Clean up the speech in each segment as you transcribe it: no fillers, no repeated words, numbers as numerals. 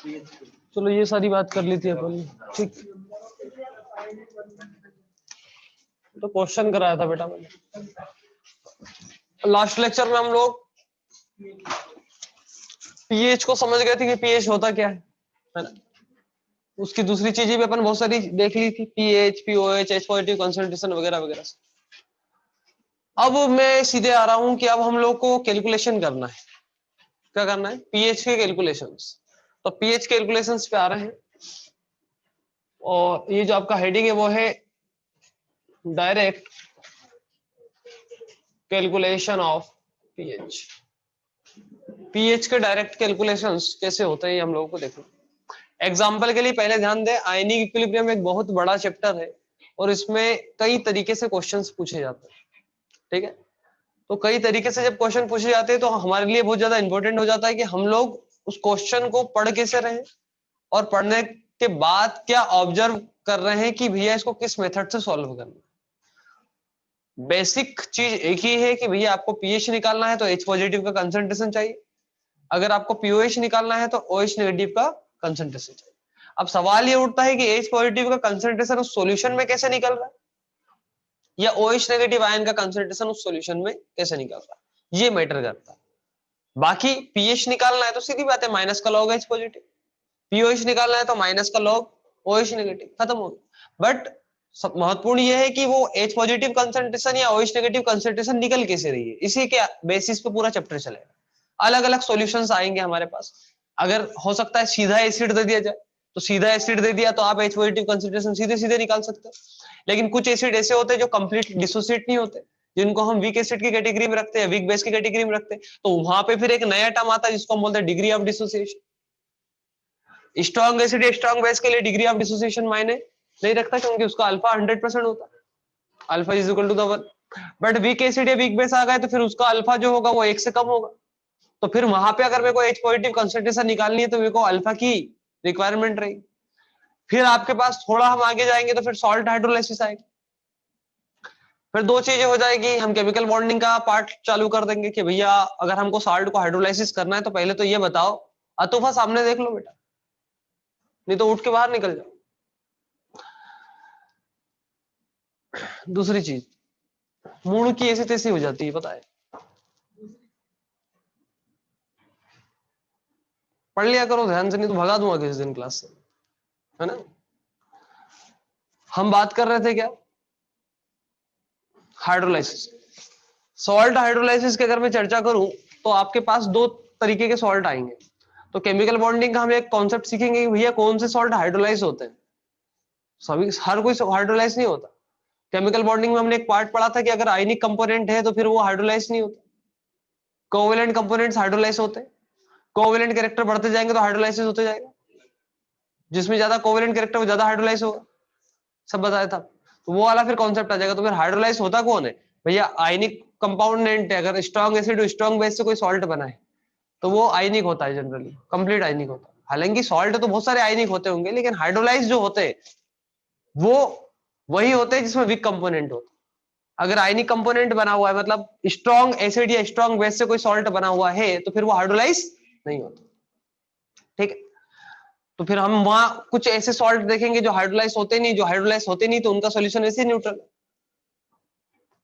चलो ये सारी बात कर ली थी अपन, ठीक। तो क्वेश्चन कराया था बेटा मैंने लास्ट लेक्चर में, हम लोग पीएच को समझ गए थे कि पीएच होता क्या है ना। उसकी दूसरी चीजें भी अपन बहुत सारी देख ली थी, pH, pOH, H positive concentration वगैरह वगैरह। अब मैं सीधे आ रहा हूं कि अब हम लोग को कैलकुलेशन करना है। क्या करना है? पीएच के कैलकुलेशंस। तो पीएच कैलकुलेशंस पे आ रहे हैं, और ये जो आपका हेडिंग है वो है direct calculation of pH. PH के डायरेक्ट कैलकुलेशंस कैसे होते हैं ये हम लोगों को देखो। एग्जाम्पल के लिए पहले ध्यान दें, आयनिक इक्विलिब्रियम एक बहुत बड़ा चैप्टर है और इसमें कई तरीके से क्वेश्चंस पूछे जाते हैं, ठीक है। तो कई तरीके से जब क्वेश्चन पूछे जाते हैं तो हमारे लिए बहुत ज्यादा इंपॉर्टेंट हो जाता है कि हम लोग उस क्वेश्चन को पढ़ कैसे रहे हैं, और पढ़ने के बाद क्या ऑब्जर्व कर रहे हैं कि भैया इसको किस मेथड से सॉल्व करना है। बेसिक चीज एक ही है कि भैया आपको पीएच निकालना है तो एच पॉजिटिव का कंसंट्रेशन चाहिए, अगर आपको पीओएच निकालना है तो ओएच नेगेटिव का कंसंट्रेशन चाहिए। अब सवाल ये उठता है कि एच पॉजिटिव का कंसंट्रेशन उस सॉल्यूशन में कैसे निकल रहा है, या ओएच नेगेटिव आयन का कंसंट्रेशन उस सॉल्यूशन में कैसे निकल रहा है, ये मैटर करता है। बाकी पीएच निकालना है तो सीधी बात है, माइनस का लॉग एच पॉजिटिव, पीओएच निकालना है तो माइनस का लॉग ओएच नेगेटिव, खत्म हो गया। बट महत्वपूर्ण यह है कि वो एच पॉजिटिव कंसंट्रेशन या ओएच नेगेटिव कंसंट्रेशन निकल कैसे रही है, इसी के बेसिस पे पूरा चैप्टर चलेगा। अलग अलग सॉल्यूशंस आएंगे हमारे पास। अगर हो सकता है सीधा एसिड दे दिया जाए तो सीधा एसिड दे दिया तो आप एच पॉजिटिव कंसंट्रेशन सीधे सीधे निकाल सकते हो। लेकिन कुछ एसिड ऐसे होते हैं जो कंप्लीट डिसोसिएट नहीं होते, जिनको हम वीक एसिड की कैटेगरी में रखते हैं, वीक बेस की कैटेगरी में रखते हैं, तो वहां पे फिर एक नया टर्म आता है जिसको हम बोलते हैं degree of dissociation. Strong acid या स्ट्रॉन्ग बेस के लिए डिग्री ऑफ डिसोसिएशन मायने नहीं रखता, क्योंकि उसका अल्फा 100% होता है, alpha is equal to the 1। But weak acid या वीक बेस आ गए तो फिर उसका अल्फा जो होगा वो 1 से कम होगा। तो फिर वहां पे अगर मेरे को एच पॉजिटिव कंसंट्रेशन निकालनी है तो मेरे को अल्फा की रिक्वायरमेंट रहेगी। फिर आपके पास थोड़ा हम आगे जाएंगे तो फिर सॉल्ट हाइड्रोलाइसिस आएगा। फिर दो चीजें हो जाएगी, हम केमिकल बॉन्डिंग का पार्ट चालू कर देंगे कि भैया अगर हमको सॉल्ट को हाइड्रोलाइसिस करना है तो पहले तो ये बताओ, अतुफा सामने देख लो बेटा, नहीं तो उठ के बाहर निकल जाओ। दूसरी चीज, मूड की ऐसी तैसी हो जाती है, पता है, पढ़ लिया करो ध्यान से, नहीं तो भगा दूंगा किसी दिन क्लास से, है ना। हम बात कर रहे थे क्या, हाइड्रोलाइसिस। सॉल्ट हाइड्रोलाइसिस की अगर मैं चर्चा करूं तो आपके पास दो तरीके के सॉल्ट आएंगे। तो केमिकल बॉन्डिंग का हम एक कॉन्सेप्ट सीखेंगे कि भैया कौन से सॉल्ट हाइड्रोलाइज होते हैं। सभी, हर कोई हाइड्रोलाइज नहीं होता। केमिकल बॉन्डिंग में हमने एक पार्ट पढ़ा था कि अगर आयनिक कंपोनेंट है तो फिर वो हाइड्रोलाइज नहीं होता, कोवेलेंट कंपोनेंट्स हाइड्रोलाइज होते हैं। कोवेलेंट कैरेक्टर बढ़ते जाएंगे तो हाइड्रोलाइसिस होते जाएगा, जिसमें ज्यादा कोवेलेंट कैरेक्टर वो ज्यादा हाइड्रोलाइज होगा, सब बताया था। तो वो वाला फिर कॉन्सेप्ट आ जाएगा। तो फिर हाइड्रोलाइज होता कौन है भैया, आयनिक कंपाउंडेंट है। अगर स्ट्रॉन्ग एसिड स्ट्रॉन्ग बेस से कोई सॉल्ट बना है तो वो आयनिक होता है, जनरली कंप्लीट आयनिक होता है। हालांकि सॉल्ट तो बहुत सारे आयनिक होते होंगे, लेकिन हाइड्रोलाइज जो होते हैं वो वही होते हैं जिसमें वीक कंपोनेंट होता है। अगर आयनिक कंपोनेंट बना हुआ है, मतलब स्ट्रॉन्ग एसिड या स्ट्रॉन्ग बेस से कोई सॉल्ट बना हुआ है, तो फिर वो हाइड्रोलाइज नहीं होता, ठीक है। तो फिर हम वहां कुछ ऐसे सॉल्ट देखेंगे जो हाइड्रोलाइज होते नहीं, जो हाइड्रोलाइज होते नहीं तो उनका सॉल्यूशन वैसे न्यूट्रल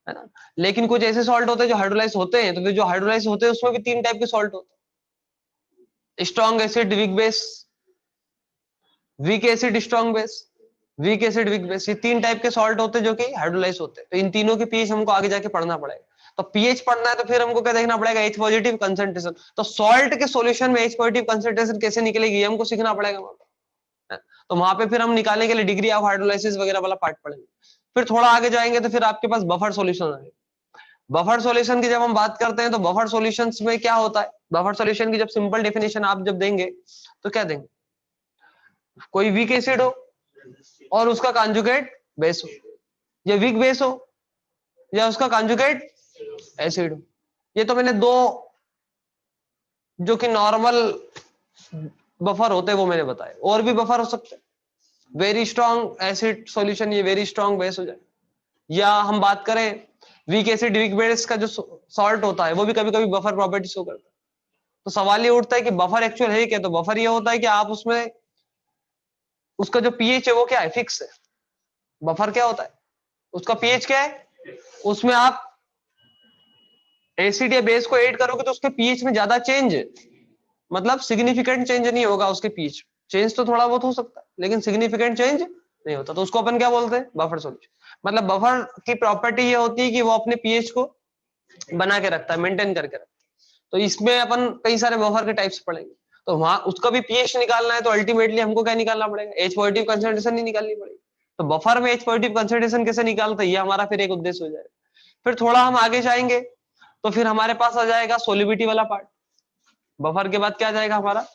है ना। लेकिन कुछ ऐसे सॉल्ट होते हैं जो हाइड्रोलाइज होते हैं, तो फिर जो हाइड्रोलाइज होते हैं उसमें भी तीन टाइप के सॉल्ट होते हैं, strong acid weak base, weak acid strong base, weak acid weak base. ये तीन टाइप के सॉल्ट होते हैं जो कि हाइड्रोलाइज होते हैं। तो इन तीनों के पीएच हमको आगे जाके पढ़ना पड़ेगा। तो पीएच पढ़ना है तो फिर हमको क्या देखना पड़ेगा, एच पॉजिटिव कंसंट्रेशन। तो सॉल्ट के सॉल्यूशन में एच पॉजिटिव कंसंट्रेशन कैसे निकलेगी हमको सीखना पड़ेगा वहां पे। तो वहां पे फिर हम निकालने के लिए डिग्री ऑफ हाइड्रोलाइसिस वगैरह वाला पार्ट पढ़ेंगे। फिर थोड़ा आगे जाएंगे तो फिर आपके पास बफर सॉल्यूशन आएगा। बफर सॉल्यूशन की जब हम बात करते हैं तो बफर सॉल्यूशंस में क्या होता है, बफर सॉल्यूशन की जब सिंपल डेफिनेशन आप जब देंगे तो क्या देंगे, कोई वीक एसिड हो और उसका कॉन्जुगेट बेस हो, या वीक बेस हो या उसका कॉन्जुगेट एसिड हो। ये तो मैंने दो जो कि नॉर्मल बफर होते हैं वो मैंने बताए, और भी बफर हो सकते हैं। वेरी स्ट्रॉन्ग एसिड सॉल्यूशन, ये वेरी स्ट्रॉन्ग बेस हो जाए। या हम बात करें वीक एसिड वीक बेस का जो सॉल्ट होता है वो भी कभी कभी बफर प्रॉपर्टी शो करता है। तो सवाल ये उठता है कि बफर एक्चुअल है क्या? तो बफर ये होता है कि आप उसमें उसका जो पीएच है वो क्या है, फिक्स है। बफर क्या होता है, उसका पीएच क्या है, उसमें आप एसिड या बेस को ऐड करोगे तो उसके पीएच में ज्यादा चेंज, मतलब सिग्निफिकेंट चेंज नहीं होगा उसके पीएच। चेंज तो थोड़ा बहुत हो सकता है लेकिन सिग्निफिकेंट चेंज नहीं होता, तो उसको अपन क्या बोलते हैं, बफर सॉल्यूशन। मतलब बफर की प्रॉपर्टी ये होती है कि वो अपने पीएच को बना के रखता है, मेंटेन करके रखता है। तो इसमें अपन कई सारे बफर के टाइप्स पढ़ेंगे, तो वहां उसका भी पीएच निकालना है तो अल्टीमेटली हमको क्या निकालना पड़ेगा, एच पॉजिटिव कंसंट्रेशन नहीं निकालनी पड़ेगी। तो बफर में एच पॉजिटिव कंसंट्रेशन कैसे निकालते हैं, ये हमारा फिर एक उद्देश्य हो जाएगा। फिर थोड़ा हम आगे जाएंगे तो फिर हमारे पास आ जाएगा सोलिबिलिटी वाला पार्ट। बफर के बाद क्या जाएगा हमारा,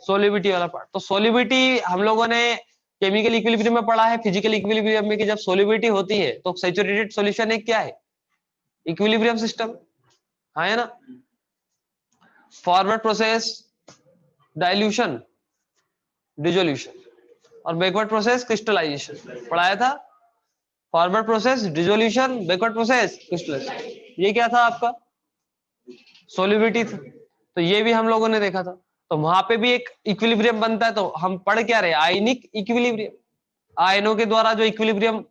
सोलिबिलिटी वाला पार्ट। तो सोलिबिलिटी हम लोगों ने केमिकल इक्विलिब्रियम में पढ़ा है, फिजिकल इक्विलिब्रियम में, कि जब सोलिबिलिटी होती है तो सैचुरेटेड सॉल्यूशन एक क्या है, इक्विलिब्रियम सिस्टम, हाँ है ना। फॉरवर्ड प्रोसेस डाइल्यूशन डिसोल्यूशन, और बैकवर्ड प्रोसेस क्रिस्टलाइजेशन पढ़ाया था। Forward process dissolution, backward process crystallization, ये क्या था आपका, सोलिबिलिटी था। तो ये भी हम लोगों ने देखा था। तो वहां पे भी एक इक्विलिब्रियम बनता है, तो हम पढ़ क्या रहे, आयनिक इक्विलिब्रियम। आयनों के द्वारा जो इक्विलिब्रियम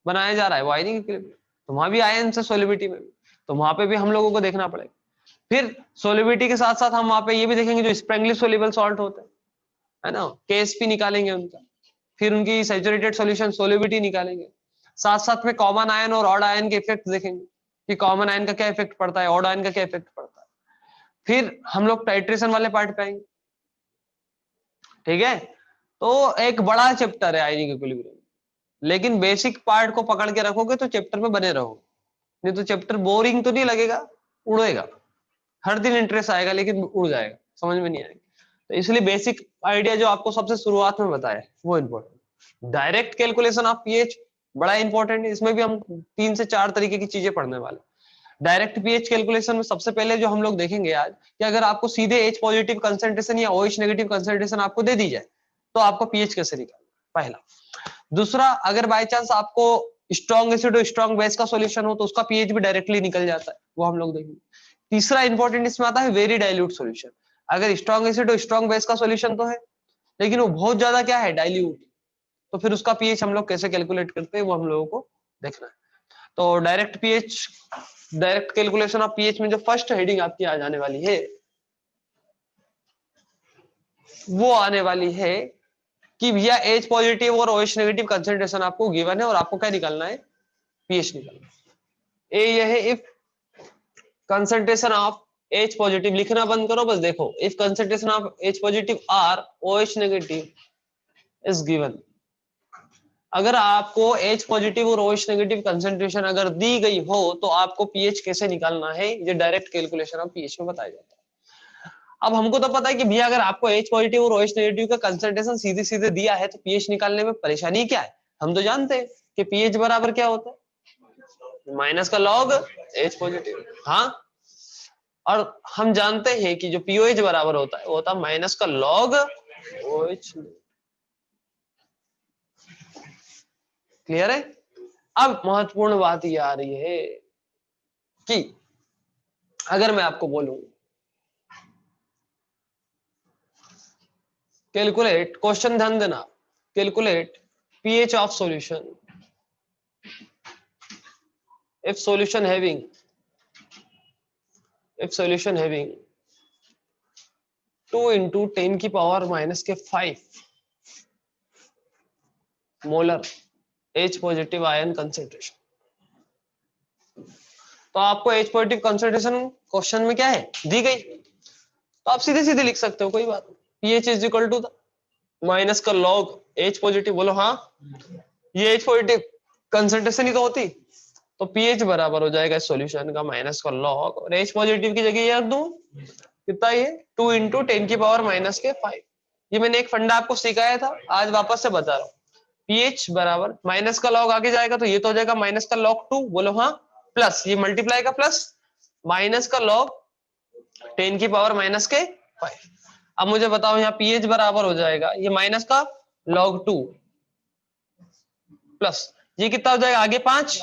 बनाया जा रहा है वो आयनिक इक्विलिब्रियम। तो वहां भी आयन से सोलिबिलिटी में भी, तो वहां पे भी हम लोगों को देखना पड़ेगा। फिर सोलिबिलिटी के साथ साथ हम वहां पे ये भी देखेंगे जो स्प्रेंगली सोल्यूबल सॉल्ट होते हैं, है ना, केएसपी निकालेंगे उनका। फिर उनकी सैचुरेटेड सॉल्यूशन सोलिबिलिटी निकालेंगे। साथ साथ में कॉमन आयन और ऑड आयन के इफेक्ट देखेंगे कि कॉमन आयन का क्या इफेक्ट पड़ता है, ऑड आयन का क्या इफेक्ट पड़ता है। फिर हम लोग टाइट्रेशन वाले पार्ट पे आएंगे, ठीक है। तो एक बड़ा चैप्टर है आयनिक इक्विलिब्रियम, लेकिन बेसिक पार्ट को पकड़ के रखोगे तो चैप्टर में बने रहोगे, नहीं तो चैप्टर बोरिंग तो नहीं लगेगा, उड़ेगा। हर दिन इंटरेस्ट आएगा लेकिन उड़ जाएगा, समझ में नहीं आएगा। तो इसलिए बेसिक आइडिया जो आपको सबसे शुरुआत में बताया वो important. Direct calculation of pH बड़ा इंपॉर्टेंट है, इसमें भी हम 3 से 4 तरीके की चीजें पढ़ने वाले। डायरेक्ट पीएच कैलकुलेशन में सबसे पहले जो हम लोग देखेंगे आज, कि अगर आपको सीधे एच पॉजिटिव कंसंट्रेशन या ओएच नेगेटिव कंसंट्रेशन आपको दे दी जाए तो आपको पीएच कैसे निकालना, पहला। दूसरा, अगर बाय चांस आपको स्ट्रॉन्ग एसिड और स्ट्रॉन्ग बेस का सॉल्यूशन हो तो उसका पीएच भी डायरेक्टली निकल जाता है, वो हम लोग देखेंगे। तीसरा इंपॉर्टेंट इसमें आता है वेरी डाइल्यूट सॉल्यूशन। अगर स्ट्रॉन्ग एसिड और स्ट्रॉन्ग बेस का सॉल्यूशन तो है लेकिन वो बहुत ज्यादा क्या है, डाइल्यूट, तो फिर उसका पीएच हम लोग कैसे कैलकुलेट करते हैं वो हम लोगों को देखना है। तो direct pH, direct calculation of pH में जो फर्स्ट हेडिंग आपकी आ जाने वाली है वो आने वाली है कि भैया एच पॉजिटिव और ओएच नेगेटिव कंसंट्रेशन आपको गिवन है और आपको क्या निकालना है, पीएच निकालना है। ये है if concentration of H positive, लिखना बंद करो बस देखो, if concentration of H positive are O H negative is given. अगर आपको एच पॉजिटिव और ओएच नेगेटिव कंसंट्रेशन अगर दी गई हो तो आपको पीएच कैसे निकालना है, ये डायरेक्ट कैलकुलेशन ऑफ पीएच में बताया जाता है। अब हमको तो पता है कि भैया अगर आपको एच पॉजिटिव और ओएच नेगेटिव का कंसंट्रेशन सीधे सीधे दिया है तो पीएच निकालने में परेशानी क्या है। हम तो जानते हैं कि पीएच बराबर क्या होता है, माइनस का लॉग एच पॉजिटिव, हाँ। और हम जानते हैं कि जो पीओएच बराबर होता है वो होता है माइनस का लॉग ओएच। क्लियर है। अब महत्वपूर्ण बात ये आ रही है कि अगर मैं आपको बोलूं कैलकुलेट, क्वेश्चन ध्यान देना, calculate pH of solution if solution having 2 into 10 की पावर माइनस के 5 molar H positive ion concentration. तो आपको H पॉजिटिव कंसेंट्रेशन क्वेश्चन में क्या है, दी गई, तो आप सीधे सीधे लिख सकते हो, कोई बात नहीं। pH is equal to minus का लॉग H पॉजिटिव, बोलो हाँ, ये H पॉजिटिव कंसेंट्रेशन ही तो होती, तो pH बराबर हो जाएगा सॉल्यूशन का माइनस का लॉग, और H पॉजिटिव की जगह ये रख दूं, कितना ये 2 into 10 की पावर माइनस के 5। ये मैंने एक फंडा आपको सिखाया था, आज वापस से बता रहा हूँ। pH बराबर माइनस का लॉग आगे जाएगा तो ये तो हो जाएगा माइनस का लॉग 2, बोलो हाँ, प्लस ये मल्टीप्लाई का प्लस माइनस का लॉग 10 की पावर माइनस के 5। अब मुझे बताओ यहाँ pH बराबर हो जाएगा ये माइनस का log 2 प्लस ये कितना हो जाएगा आगे 5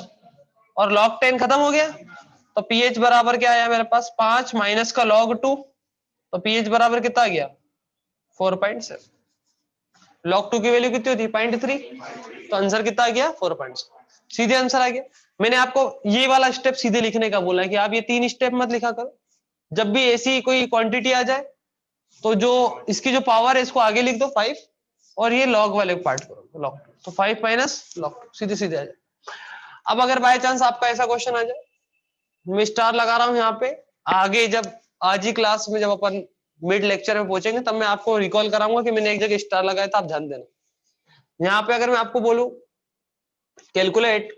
और log 10 खत्म हो गया, तो pH बराबर क्या आया मेरे पास 5 माइनस का log 2, तो पीएच बराबर कितना आ गया 4.7। log 2 की वैल्यू कितनी होती है 0.3, तो आंसर कितना आ गया 4.7। सीधे आंसर आ गया। मैंने आपको ये वाला स्टेप सीधे लिखने का बोला है कि आप ये 3 स्टेप मत लिखा करो। जब भी ऐसी कोई क्वांटिटी आ जाए तो जो इसकी जो पावर है इसको आगे लिख दो 5, और ये लॉग वाले पार्ट करो लॉग, तो 5 माइनस लॉग 2 सीधे सीधे आ जाए। अब अगर बाय चांस आपका ऐसा क्वेश्चन आ जाए, मैं स्टार लगा रहा हूं यहाँ पे, आगे जब आज ही क्लास में जब अपन मिड लेक्चर में पहुंचेंगे तब मैं आपको रिकॉल कराऊंगा कि मैंने एक जगह स्टार लगाया था, आप ध्यान देना। यहाँ पे अगर मैं आपको बोलूं calculate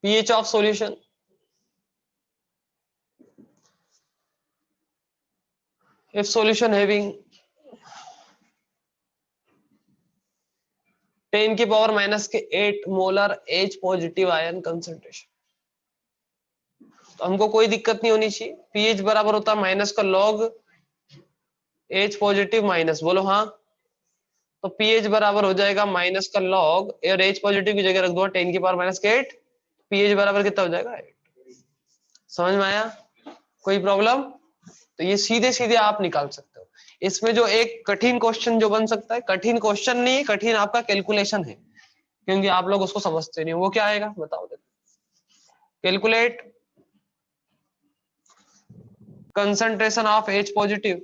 pH of solution if solution having 10 की पावर माइनस के 8 molar H positive ion concentration, तो हमको कोई दिक्कत नहीं होनी चाहिए। pH बराबर होता है माइनस का लॉग H पॉजिटिव माइनस, बोलो हाँ, तो pH बराबर हो जाएगा माइनस का लॉग, और H पॉजिटिव की जगह रख दो 10 की पावर माइनस के 8, pH बराबर कितना हो जाएगा 8। समझ में आया? कोई प्रॉब्लम? तो ये सीधे सीधे आप निकाल सकते हो। इसमें जो एक कठिन क्वेश्चन जो बन सकता है, कठिन क्वेश्चन नहीं, कठिन आपका कैलकुलेशन है, क्योंकि आप लोग उसको समझते नहीं। वो क्या आएगा बताओ? Calculate concentration of H positive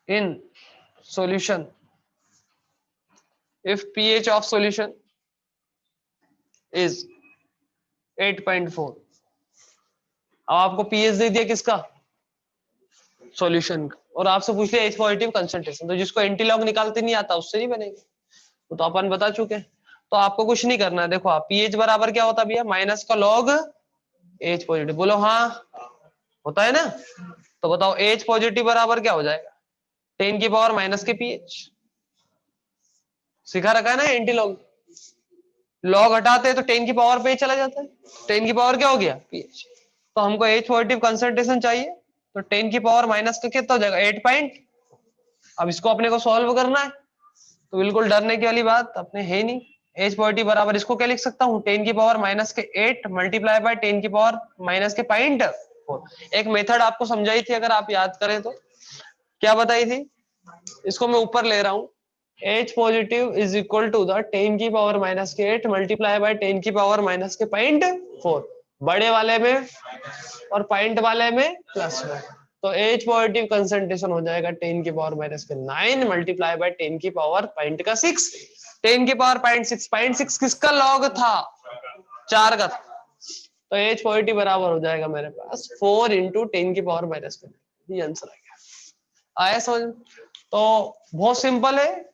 in solution if pH of solution is 8.4। अब आपको pH दे दिया किसका, सॉल्यूशन का, और आपसे पूछ लिया H पॉजिटिव कंसंट्रेशन, तो जिसको एंटीलॉग निकालते नहीं आता उससे नहीं बनेगा, वो तो अपन बता चुके हैं। तो आपको कुछ नहीं करना है। देखो आप pH बराबर क्या होता है भैया, माइनस का लॉग H पॉजिटिव, बोलो हाँ, होता है ना। तो बताओ H पॉजिटिव बराबर क्या हो जाएगा 10 की पावर माइनस के pH। सिखा रखा है ना एंटीलॉग, लॉग हटाते हैं तो 10 की पावर पे चला जाता है, 10 की पावर क्या हो गया pH। तो हमको H पॉजिटिव कंसंट्रेशन चाहिए, तो 10 की पावर माइनस का कितना हो जाएगा 8 पॉइंट। अब इसको अपने को सॉल्व करना है, तो बिल्कुल डरने की वाली बात अपने है नहीं। H पॉजिटिव बराबर इसको क्या लिख सकता हूँ 10 की पावर माइनस के 8 मल्टीप्लाई बाय 10 की पावर माइनस के 0.4। एक मेथड आपको समझाई थी, अगर आप याद करें तो क्या बताई थी, इसको मैं ऊपर ले रहा हूँ, H positive is equal to the 10 की पावर माइनस के 8 मल्टीप्लाई बाय 10 की पावर माइनस के 0.4, बड़े वाले में और पॉइंट वाले में प्लस में। तो H पॉजिटिव कंसंट्रेशन हो जाएगा 10 की पावर माइनस के 9 मल्टीप्लाई बाय 10 की पावर पॉइंट का 6, 10 की पावर 0.6 किसका लॉग था 4 का था, तो H पॉजिटिव बराबर हो जाएगा मेरे पास 4 इंटू 10 की पावर माइनस के 9। ये आंसर आ गया। आया समझ? तो बहुत सिंपल है,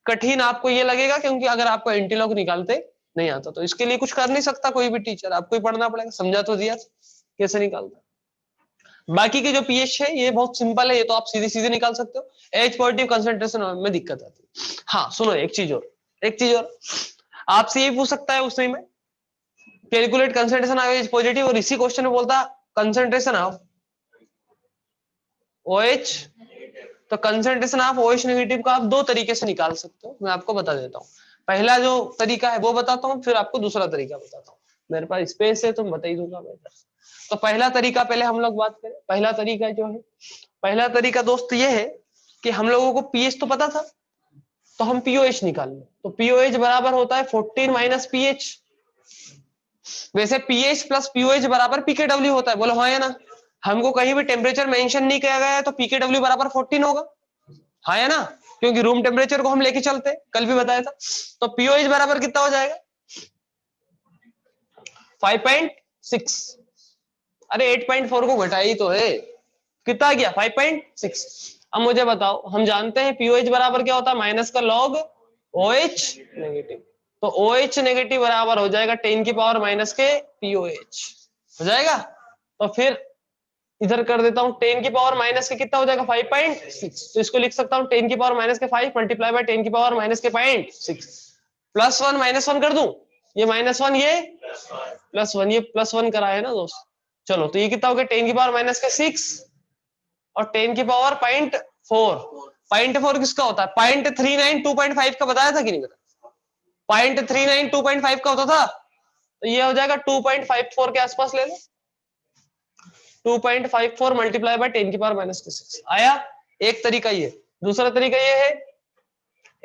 कठिन आपको ये लगेगा क्योंकि अगर आपको एंटीलॉग निकालते नहीं आता, तो इसके लिए कुछ कर नहीं सकता कोई भी टीचर, आपको ही पढ़ना पड़ेगा। समझा तो दिया कैसे निकालता। बाकी के जो पीएच है ये बहुत सिंपल है, ये तो आप सीधे सीधे निकाल सकते हो। एच पॉजिटिव कंसंट्रेशन में दिक्कत आती है। हाँ सुनो, एक चीज और आपसे ये पूछ सकता है उसमें में calculate concentration of H positive, और इसी क्वेश्चन में बोलता कंसंट्रेशन ऑफ OH, तो कंसंट्रेशन ऑफ OH नेगेटिव का आप दो तरीके से निकाल सकते हो, मैं आपको बता देता हूँ। पहला जो तरीका है वो बताता हूँ, फिर आपको दूसरा तरीका बताता हूँ। मेरे पास स्पेस है तो बता ही दूंगा मैं। तो पहला तरीका पहले हम लोग बात करें। पहला तरीका जो है, पहला तरीका दोस्त ये है कि हम लोगों को पीएच तो पता था, तो हम पीओएच निकाल लें। तो पीओएच बराबर होता है 14 माइनस पीएच। वैसे पीएच प्लस पीओएच बराबर पीकेडब्ल्यू होता है, बोलो हाँ या ना। हमको कहीं भी टेम्परेचर मेंशन नहीं किया गया है, तो पीकेडब्ल्यू बराबर 14 होगा, हाँ या ना, क्योंकि रूम टेम्परेचर को हम लेके चलते, कल भी बताया था। तो पीओएच बराबर कितना हो जाएगा 5.6। अरे 8.4 को घटा ही तो है, कितना आ गया 5.6। अब मुझे बताओ, हम जानते हैं पीओएच बराबर क्या होता है माइनस का लॉग OH नेगेटिव, तो OH नेगेटिव बराबर हो जाएगा 10 की पावर माइनस के पीओएच हो जाएगा। तो फिर इधर कर देता हूं 10 की पावर माइनस के कितना हो जाएगा 5.6, तो इसको लिख सकता हूं 10 की पावर माइनस के 5 मल्टीप्लाई बाय 10 की पावर माइनस के 0.6 प्लस 1 माइनस 1 कर दूं, ये -1 ये +1, ये +1 करा है ना दोस्त। चलो तो ये कितना हो गया 10 की पावर माइनस के 6 और 10 की पावर 0.4 किसका होता है 0.39 2.5 का बताया था कि नहीं बताया, 0.39 2.5 का होता था, तो ये हो जाएगा 2.54 के आसपास ले लो। 2.54 मल्टीप्लाई बाय 10 की पावर माइनस के 6 आया। एक तरीका ये। दूसरा तरीका ये है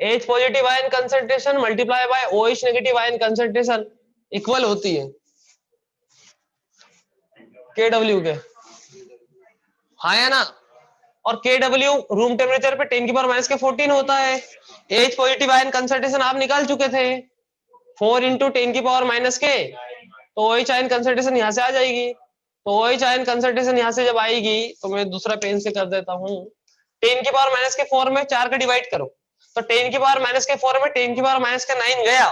H positive ion concentration multiply by OH negative ion concentration equal होती है KW के। हाँ या ना। और KW रूम टेम्परेचर पे 10 की पावर माइनस के 14 होता है। H पॉजिटिव आयन कंसंट्रेशन आप निकाल चुके थे 4 इंटू 10 की पावर माइनस के, तो OH आयन कंसंट्रेशन यहाँ से आ जाएगी। तो OH आयन कंसंट्रेशन यहाँ से जब आएगी तो मैं दूसरा पेन से कर देता हूँ। 10 की पावर माइनस के 4 में 4 का डिवाइड करो तो 10 की पावर माइनस के 4 में 10 की पावर माइनस के 9 गया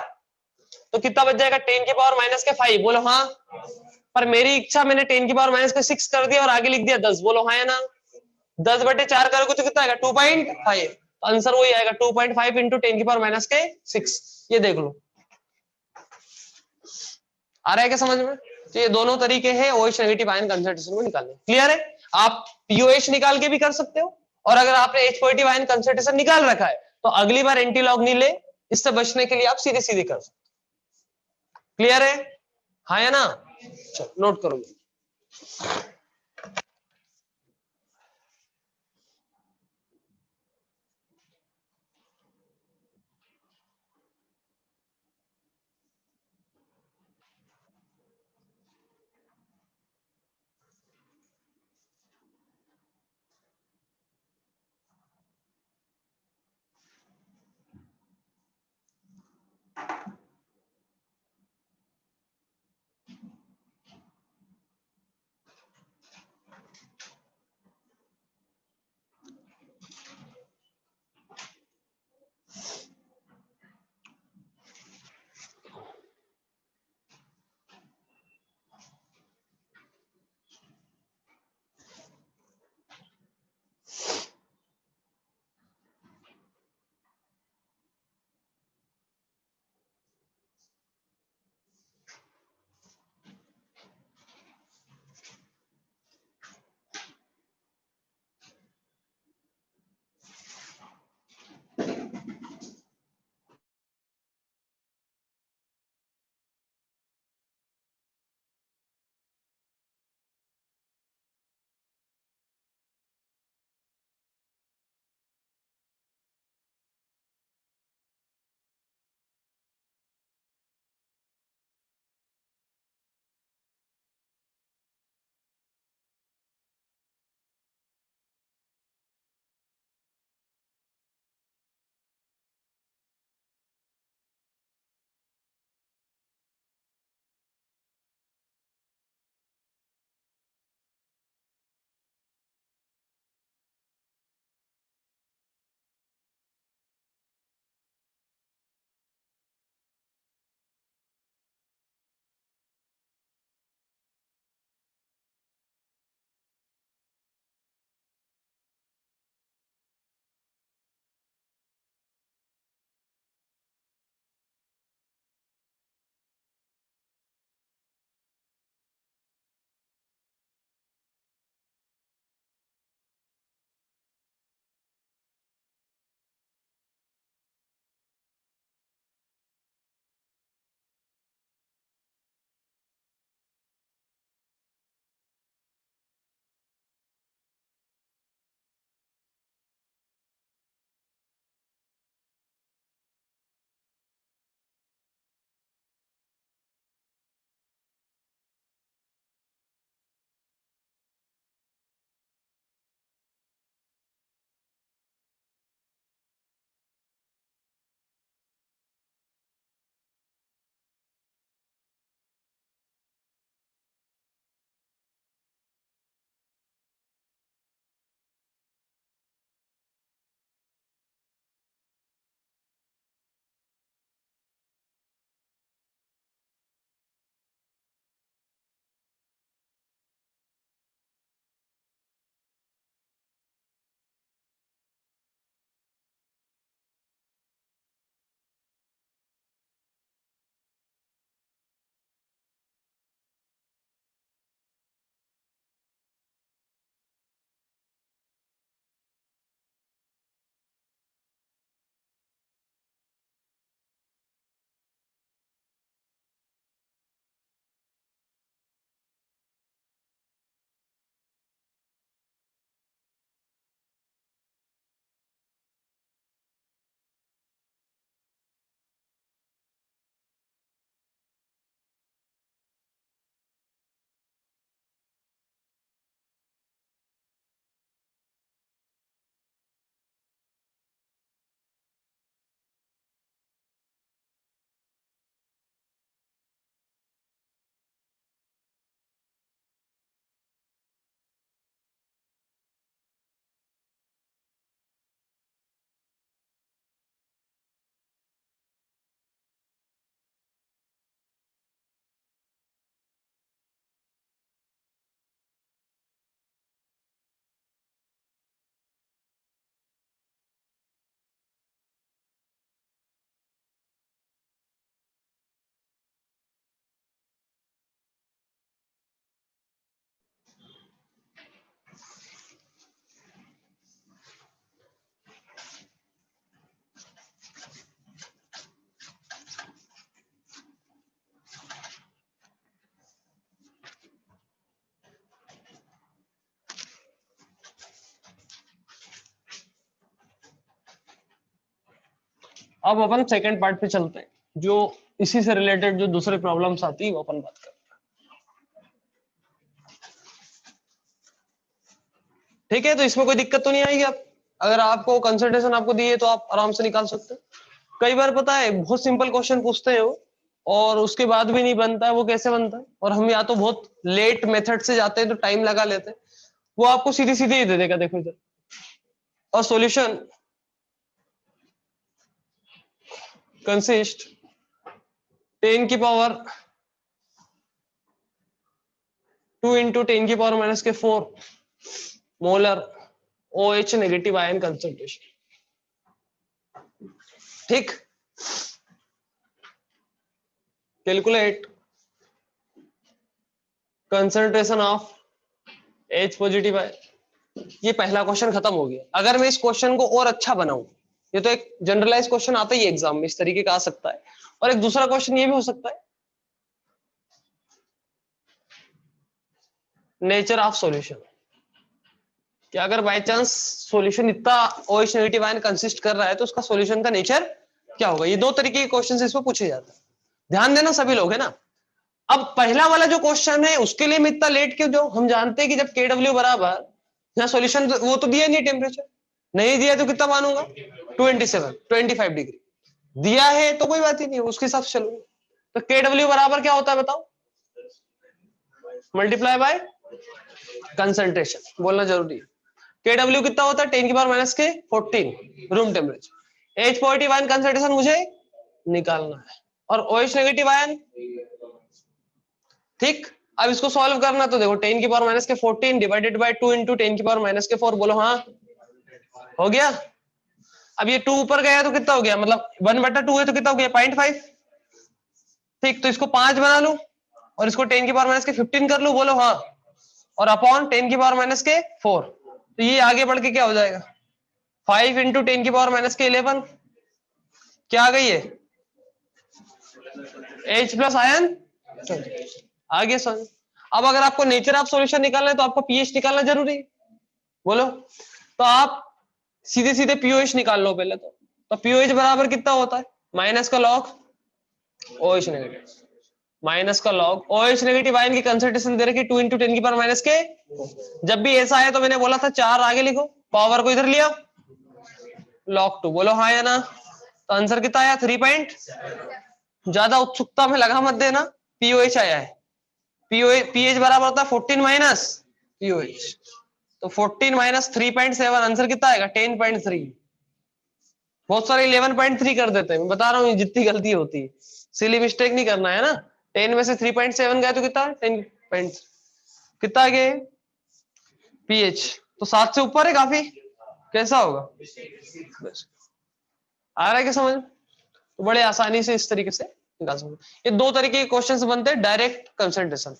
तो कितना बच जाएगा 10 की पावर माइनस के 5। बोलो हाँ। पर मेरी इच्छा मैंने 10 की पावर माइनस के 6 कर दिया और आगे लिख दिया 10। बोलो हाँ या ना। 10/4 करोगे तो कितना आएगा 2.5। आंसर वही आएगा 2.5 इंटू 10 की पावर माइनस के 6। ये देख लो आ रहा है क्या समझ में। तो ये दोनों तरीके हैं OH नेगेटिव आयन कंसंट्रेशन को निकालने। क्लियर है। आप POH निकाल के भी कर सकते हो और अगर आपने H पॉजिटिव आयन कंसंट्रेशन निकाल रखा है तो अगली बार एंटी लॉग नहीं ले, इससे बचने के लिए आप सीधे सीधे कर सकते। क्लियर है हाँ या ना। चलो नोट करो। अब अपन सेकंड पार्ट पे चलते हैं, जो इसी से रिलेटेड जो दूसरे प्रॉब्लम्स आती है वो अपन बात करते हैं। ठीक है, तो इसमें कोई दिक्कत तो नहीं आएगी। आप अगर आपको कंसंट्रेशन आपको दी है तो आप आराम से निकाल सकते हैं। कई बार पता है बहुत सिंपल क्वेश्चन पूछते हैं वो, और उसके बाद भी नहीं बनता है। वो कैसे बनता है, और हम या तो बहुत लेट मेथड से जाते हैं तो टाइम लगा लेते हैं, वो आपको सीधे सीधे ही दे देगा, देखो इधर। और सॉल्यूशन कंसिस्ट 10 की पावर 2 इंटू 10 की पावर माइनस के 4 molar OH negative ion concentration. ठीक, calculate concentration of H positive ion. ये पहला क्वेश्चन खत्म हो गया। अगर मैं इस क्वेश्चन को और अच्छा बनाऊं, ये तो एक जनरलाइज क्वेश्चन आता ही एग्जाम में, इस तरीके का आ सकता है। और एक दूसरा क्वेश्चन ये भी हो सकता है, नेचर ऑफ सॉल्यूशन, कि अगर बाय चांस सॉल्यूशन इतना OH नेगेटिव आयन कंसिस्ट कर रहा है तो उसका सॉल्यूशन का नेचर क्या होगा। ये दो तरीके के क्वेश्चंस इसमें पूछे जाते हैं। ध्यान देना सभी लोग, है ना। अब पहला वाला जो क्वेश्चन है उसके लिए मैं इतना लेट क्यों जाऊं। हम जानते हैं कि जब KW बराबर, यहाँ सॉल्यूशन वो तो दिया नहीं टेम्परेचर, नहीं दिया तो कितना मानूंगा 25 डिग्री। दिया है तो कोई बात ही नहीं, उसके हिसाब से चलूंगा। तो KW बराबर क्या होता है बताओ, मल्टीप्लाई बाय कंसंट्रेशन, बोलना जरूरी है। KW कितना होता है 10 की पावर माइनस के 14 room temperature. H positive ion concentration मुझे निकालना है, और OH नेगेटिव आयन। ठीक, अब इसको सॉल्व करना, तो देखो 10 की पावर माइनस के 14 डिवाइडेड बाय 2 इंटू 10 की पावर माइनस के 4, बोलो हाँ, हो गया। अब ये 2 ऊपर गया तो कितना हो गया, मतलब 1/2 है तो कितना हो गया 0.5। ठीक, तो इसको 5 बना लू और इसको 10 की पावर माइनस के 15 कर लू, बोलो हाँ, और अपॉन 10 की पावर माइनस के 4। तो ये आगे बढ़ के क्या हो जाएगा 5 इंटू 10 की पावर माइनस के 11, क्या आ गई है H प्लस आयन आगे समझ। अब अगर आपको नेचर ऑफ सॉल्यूशन निकालना है तो आपको pH निकालना जरूरी है, बोलो। तो आप सीधे सीधे pOH निकाल लो पहले तो pOH बराबर कितना होता है, माइनस का लॉग OH नेगेटिव, माइनस का लॉग OH नेगेटिव आयन की कंसंट्रेशन दे रखी 2 इंटू 10 की पावर माइनस के। जब भी ऐसा है तो मैंने बोला था 4 आगे लिखो, पावर को इधर लिया, log 2, बोलो हाँ या ना। तो आंसर कितना आया 3 ज्यादा उत्सुकता में लगा मत देना, pOH आया है। pH बराबर होता है 14 माइनस pOH, तो 14 माइनस 3.7, आंसर कितना आएगा 10.3। बहुत सारे 11.3 कर देते हैं, मैं बता रहा हूँ जितनी गलती होती है, सिली मिस्टेक नहीं करना है ना। 10 में से 3.7 गए तो कितना 10. कितना आ गया pH, तो 7 से ऊपर है काफी, कैसा होगा, आ रहा है क्या समझ। तो बड़े आसानी से इस तरीके से निकाल सकते। ये दो तरीके के क्वेश्चंस बनते हैं, डायरेक्ट कंसंट्रेशन।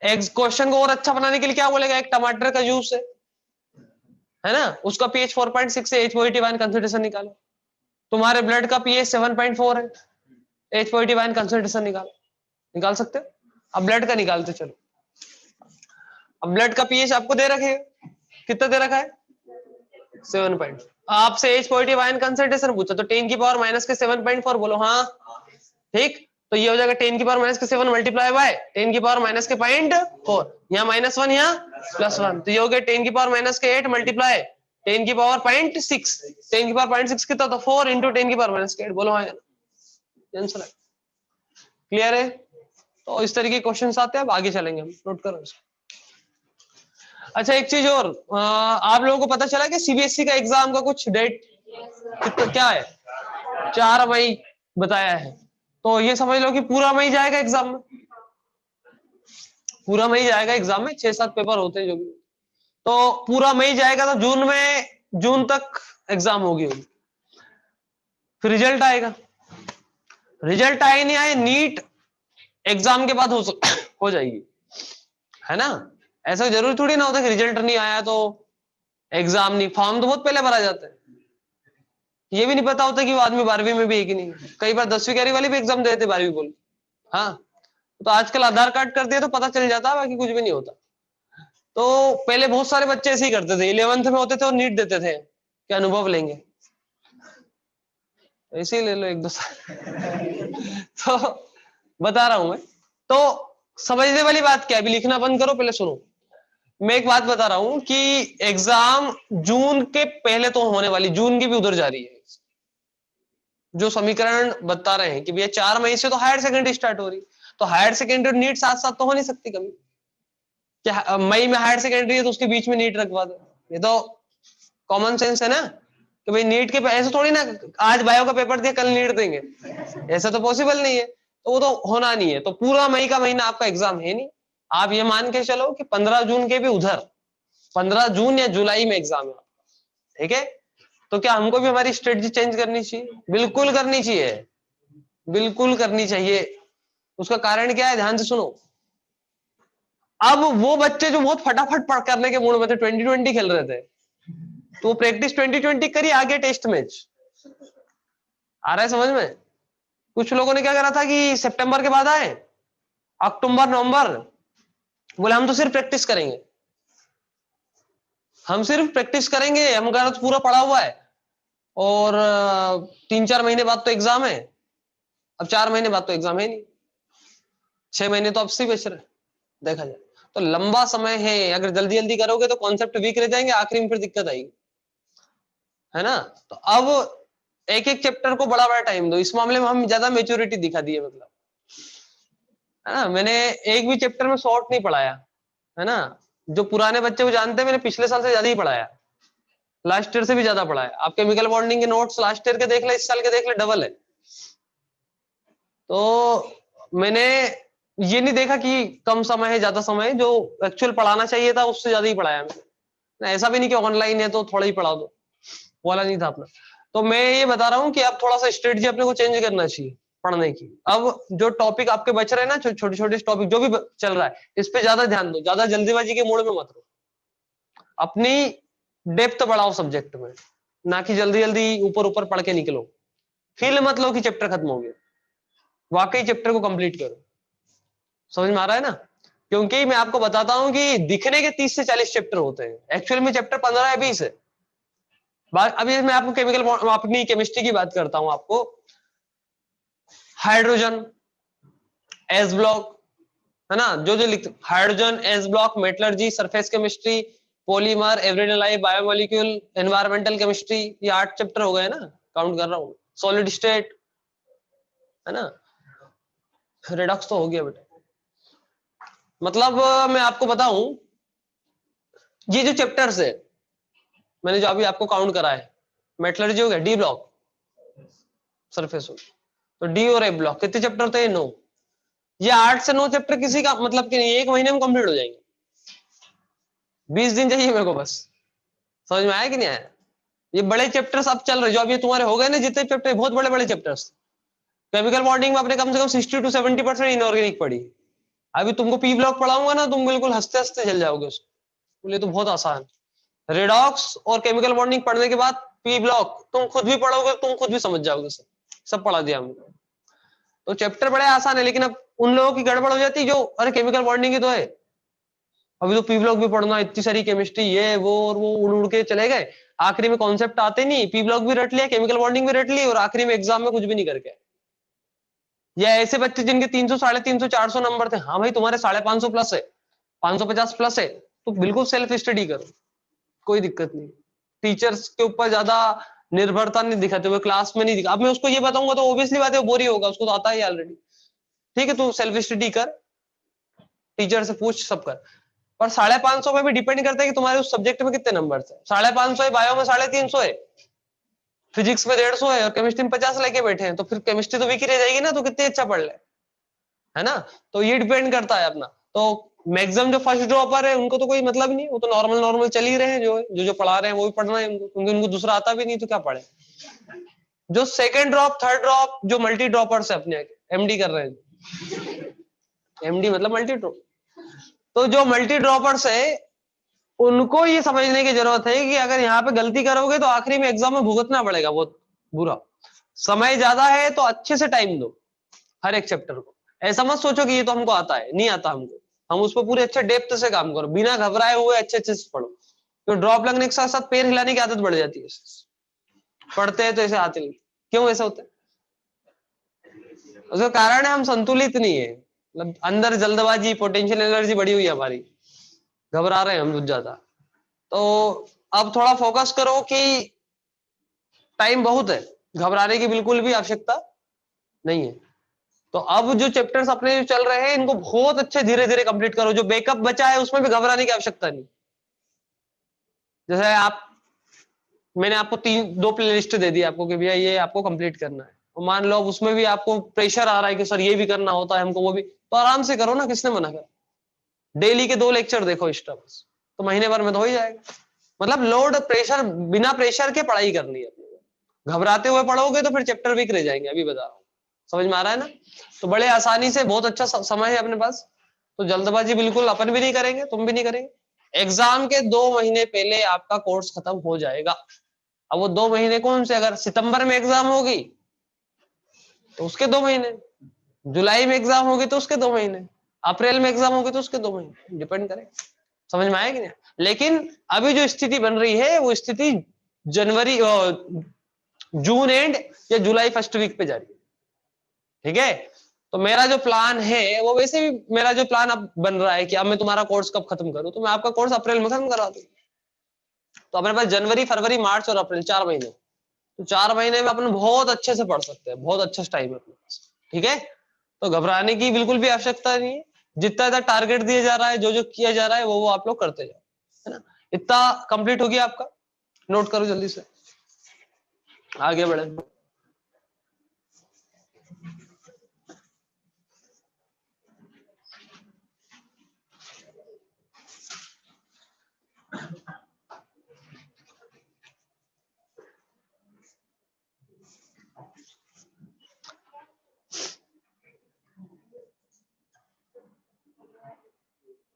एक क्वेश्चन को और अच्छा बनाने के लिए क्या बोलेगा, एक टमाटर का जूस है ना, उसका pH 4.6 से H पॉजिटिव आयन कंसंट्रेशन निकालो। तुम्हारे ब्लड का pH 7.4 है, H पॉजिटिव आयन कंसंट्रेशन निकालो, निकाल सकते हो। अब ब्लड का निकालते चलो। अब ब्लड का pH आपको दे रखे, कितना दे रखा है 7. आपसे H पॉजिटिव आयन कंसंट्रेशन पूछा तो 10 की पावर माइनस के 7.4, बोलो हाँ। ठीक, तो ये हो जाएगा 10 की पावर माइनस के 7 मल्टीप्लाई बाय 10 की पावर माइनस के 0.4, यहाँ -1 यहाँ +1, तो ये हो गया 10 की पावर माइनस के 8 मल्टीप्लाई 10 की पावर 0.6, 10 की पावर 0.6 कितना, तो 4 इंटू 10 की पावर माइनस के 8, बोलो हाँ। आंसर है, क्लियर है। तो इस तरीके के क्वेश्चन आते हैं, अब आगे चलेंगे हम, नोट करो इसको। अच्छा एक चीज और, आप लोगों को पता चला कि CBSE का एग्जाम का कुछ डेट कितना क्या है, 4 मई बताया है। तो ये समझ लो कि पूरा मई जाएगा एग्जाम में, पूरा मई जाएगा एग्जाम में, 6-7 पेपर होते हैं जो भी, तो पूरा मई जाएगा। तो जून तक एग्जाम होगी, फिर रिजल्ट आएगा। रिजल्ट आए नहीं आए, नीट एग्जाम के बाद हो जाएगी, है ना। ऐसा जरूरी थोड़ी ना होता कि रिजल्ट नहीं आया तो एग्जाम नहीं, फॉर्म तो बहुत पहले भरा जाता है। ये भी नहीं पता होता कि वो आदमी 12वीं में भी है कि नहीं, कई बार 10वीं 11वीं वाले भी एग्जाम देते 12वीं बोल। हाँ, तो आजकल आधार कार्ड कर दिया तो पता चल जाता है, बाकी कुछ भी नहीं होता। तो पहले बहुत सारे बच्चे ऐसे ही करते थे, 11th में होते थे और नीट देते थे कि अनुभव लेंगे। ऐसे ही ले लो 1-2 साल। तो बता रहा हूं मैं, तो समझने वाली बात क्या है, अभी लिखना बंद करो, पहले सुनो। मैं एक बात बता रहा हूं कि एग्जाम जून के पहले तो होने वाली, जून की भी उधर जा रही है। जो समीकरण बता रहे हैं कि भैया 4 मई से तो हायर सेकेंडरी स्टार्ट हो रही, तो हायर सेकेंडरी और नीट साथ साथ तो हो नहीं सकती कभी। क्या मई में हायर सेकेंडरी है तो उसके बीच में नीट रखवा दो? ये तो कॉमन सेंस है ना, कि भाई नीट के ऐसे थोड़ी ना आज बायो का पेपर दिया कल नीट देंगे, ऐसा तो पॉसिबल नहीं है, तो वो तो होना नहीं है। तो पूरा मई का महीना आपका एग्जाम है नहीं। आप ये मान के चलो कि 15 जून के भी उधर 15 जून या जुलाई में एग्जाम है, ठीक है। तो क्या हमको भी हमारी स्ट्रेटजी चेंज करनी चाहिए? बिल्कुल करनी चाहिए, बिल्कुल करनी चाहिए। उसका कारण क्या है, ध्यान से सुनो। अब वो बच्चे जो बहुत फटाफट पढ़ करने के मूड में थे, 2020 खेल रहे थे, तो वो प्रैक्टिस 2020 करी, आगे टेस्ट मैच आ रहा है समझ में। कुछ लोगों ने क्या करा था कि सितंबर के बाद आए, अक्टूबर नवंबर, बोले हम तो सिर्फ प्रैक्टिस करेंगे, हम सिर्फ प्रैक्टिस करेंगे, हमारा तो पूरा पढ़ा हुआ है, और 3-4 महीने बाद तो एग्जाम है। अब 4 महीने बाद तो एग्जाम है नहीं, 6 महीने तो अब से बच रहे, देखा जाए तो लंबा समय है। अगर जल्दी जल्दी करोगे तो कॉन्सेप्ट वीक रह जाएंगे, आखिरी में फिर दिक्कत आएगी, है ना। तो अब एक एक चैप्टर को बड़ा बड़ा टाइम दो। इस मामले में हम ज्यादा मेच्योरिटी दिखा दी है, मतलब, है ना। मैंने एक भी चैप्टर में शॉर्ट नहीं पढ़ाया, है ना। जो पुराने बच्चे वो जानते हैं, मैंने पिछले साल से ज्यादा ही पढ़ाया, लास्ट ईयर से भी ज्यादा पढ़ाया। आप केमिकल बॉन्डिंग के नोट्स लास्ट ईयर के देख ले, इस साल के देख ले, डबल है। तो मैंने ये नहीं देखा कि कम समय है ज्यादा समय है, जो एक्चुअल पढ़ाना चाहिए था उससे ज्यादा ही पढ़ाया मैंने। ऐसा भी नहीं कि ऑनलाइन है तो थोड़ा ही पढ़ा दो, वाला नहीं था अपना। तो मैं ये बता रहा हूँ कि अब थोड़ा सा स्ट्रेटजी अपने को चेंज करना चाहिए पढ़ने की। अब जो टॉपिक आपके बच रहे हैं ना, छोटे छोटे टॉपिक जो भी चल रहा है, इस पे ज्यादा ध्यान दो, ज्यादा जल्दीबाजी के मूड में मत रहो। अपनी डेप्थ बढ़ाओ सब्जेक्ट में, ना कि जल्दी जल्दी ऊपर ऊपर पढ़ के निकलो। फील मत लो कि चैप्टर खत्म हो गया, वाकई चैप्टर को कंप्लीट करो। समझ में आ रहा है ना। क्योंकि मैं आपको बताता हूं कि दिखने के 30 से 40 चैप्टर होते हैं, एक्चुअल में चैप्टर 15 या 20 है। अभी मैं आपको केमिकल अपनी केमिस्ट्री की बात करता हूं आपको। हाइड्रोजन, एस ब्लॉक, है ना, जो जो लिखते, hydrogen, S block, metallurgy, surface chemistry, polymer, everyday life, biomolecule, environmental chemistry, ये 8 चैप्टर हो गए ना, काउंट कर रहा हूँ। सॉलिड स्टेट, है ना, रिडक्स तो हो गया बेटा। मतलब मैं आपको बताऊं, ये जो चैप्टर्स है मैंने जो अभी आपको काउंट करा है, मेटलर्जी हो गया, डी ब्लॉक, सरफेस हो, तो डी और ए ब्लॉक कितने चैप्टर थे? 9। ये 8 से 9 चैप्टर किसी का मतलब कि नहीं, 1 महीने में कंप्लीट हो जाएंगे। 20 दिन चाहिए मेरे को बस। समझ में आया कि नहीं आया? ये बड़े चैप्टर्स अब चल रहे, जो अभी तुम्हारे हो गए ना जितने चैप्टर, बहुत बड़े बड़े चैप्टर्स। केमिकल बॉन्डिंग में आपने कम से कम 60 to 70% इनऑर्गेनिक पढ़ी। अभी तुमको पी ब्लॉक पढ़ाऊंगा ना, तुम बिल्कुल हंसते हंसते चल जाओगे उसको, बोले तो बहुत आसान। रेडॉक्स और केमिकल बॉन्डिंग पढ़ने के बाद पी ब्लॉक तुम खुद भी पढ़ोगे, तुम खुद भी समझ जाओगे, सब पढ़ा दिया हमने। तो चैप्टर बड़े आसान है, लेकिन अब उन लोगों की गड़बड़ हो जाती है जो, अरे केमिकल बॉन्डिंग ही तो है, अभी तो पी ब्लॉक भी पढ़ना, इतनी सारी केमिस्ट्री, ये वो, और वो उड़ उड़ के चले गए, आखिरी में कॉन्सेप्ट आते नहीं, पी ब्लॉक भी रट लिया, केमिकल बॉन्डिंग भी रट ली, और आखिरी में एग्जाम में कुछ भी नहीं करके। या ऐसे बच्चे जिनके 300, 350, 400 नंबर थे, हाँ भाई तुम्हारे 550 प्लस है, 550 प्लस है, तो बिल्कुल सेल्फ स्टडी करो, कोई दिक्कत नहीं। टीचर्स के ऊपर ज्यादा निर्भरता नहीं दिखाते हुए, क्लास में नहीं दिखा। अब मैं उसको ये बताऊंगा तो ऑब्वियसली बात है वो बोर ही होगा, उसको तो आता ही ऑलरेडी। ठीक है, तू सेल्फ स्टडी कर, टीचर से पूछ, सब कर। पर 550 में भी डिपेंड करता है कि तुम्हारे उस सब्जेक्ट में कितने नंबर थे। 550 है, बायो में 350 है, फिजिक्स में 150 है, और केमिस्ट्री में 50 लेके बैठे हैं, तो फिर केमिस्ट्री तो वीक ही रह जाएगी ना, तो कितनी अच्छा पढ़ ले, है ना। तो ये डिपेंड करता है अपना। तो मैक्सिमम जो फर्स्ट ड्रॉपर है उनको तो कोई मतलब ही नहीं, वो तो नॉर्मल नॉर्मल चल ही रहे हैं, जो पढ़ा रहे हैं वो भी पढ़ना है उनको, क्योंकि उनको दूसरा आता भी नहीं तो क्या पढ़े। जो सेकंड ड्रॉप, थर्ड ड्रॉप, जो मल्टी ड्रॉपर्स है अपने, एमडी कर रहे हैं, एमडी मतलब मल्टी ड्रॉप, तो जो मल्टी ड्रॉपर्स है उनको ये समझने की जरूरत है कि अगर यहाँ पे गलती करोगे तो आखिरी में एग्जाम में भुगतना पड़ेगा बहुत बुरा। समय ज्यादा है तो अच्छे से टाइम दो हर एक चैप्टर को। ऐसा मत सोचो कि ये तो हमको आता है, नहीं आता हमको, हम उस पर पूरे अच्छे डेप्थ से काम करो, बिना घबराए हुए अच्छे अच्छे से पढ़ो। तो ड्रॉप लगने के साथ साथ पैर हिलाने की आदत बढ़ जाती है, पढ़ते हैं तो ऐसे आते नहीं, क्यों ऐसा होता है? उसका कारण है हम संतुलित नहीं है, मतलब अंदर जल्दबाजी, पोटेंशियल एनर्जी बढ़ी हुई है हमारी, घबरा रहे हैं हम बहुत ज्यादा। तो अब थोड़ा फोकस करो कि टाइम बहुत है, घबराने की बिल्कुल भी आवश्यकता नहीं है। तो अब जो चैप्टर्स अपने जो चल रहे हैं इनको बहुत अच्छे धीरे धीरे कंप्लीट करो, जो बैकअप बचा है उसमें भी घबराने की आवश्यकता नहीं। जैसे आप, मैंने आपको दो प्ले लिस्ट दे दी आपको कि भैया ये आपको कंप्लीट करना है, और मान लो अब उसमें भी आपको प्रेशर आ रहा है कि सर ये भी करना होता है हमको, वो भी, तो आराम से करो ना, किसने मना कर। डेली के 2 लेक्चर देखो एक्स्ट्रा, बस तो महीने भर में तो हो ही जाएगा। मतलब लोड प्रेशर, बिना प्रेशर के पढ़ाई करनी है अपने को। घबराते हुए पढ़ोगे तो फिर चैप्टर वीक रह जाएंगे, अभी बता रहा हूँ। समझ में आ रहा है ना? तो बड़े आसानी से, बहुत अच्छा समय है अपने पास, तो जल्दबाजी बिल्कुल अपन भी नहीं करेंगे, तुम भी नहीं करेंगे। एग्जाम के 2 महीने पहले आपका कोर्स खत्म हो जाएगा। अब वो 2 महीने कौन से, अगर सितंबर में एग्जाम होगी तो उसके 2 महीने, जुलाई में एग्जाम होगी तो उसके 2 महीने, अप्रैल में एग्जाम होगी तो उसके 2 महीने, डिपेंड करें। समझ में आया कि नहीं? लेकिन अभी जो स्थिति बन रही है वो स्थिति जनवरी, जून एंड या जुलाई फर्स्ट वीक पे जा रही है। ठीक है? तो मेरा जो प्लान है वो, वैसे भी मेरा जो प्लान अब बन रहा है कि अब मैं तुम्हारा कोर्स कब खत्म करूं, तो मैं आपका कोर्स अप्रैल में खत्म करा दूं। तो अपने पास जनवरी, फरवरी, मार्च और अप्रैल 4 महीने, तो 4 महीने में अपन बहुत अच्छे से पढ़ सकते हैं, बहुत अच्छा टाइम है अपने पास। ठीक है? तो घबराने की बिल्कुल भी आवश्यकता नहीं है। जितना ज्यादा टारगेट दिया जा रहा है, जो जो किया जा रहा है वो आप लोग करते जाओ, है ना? इतना कंप्लीट हो गया आपका, नोट करो जल्दी से, आगे बढ़े।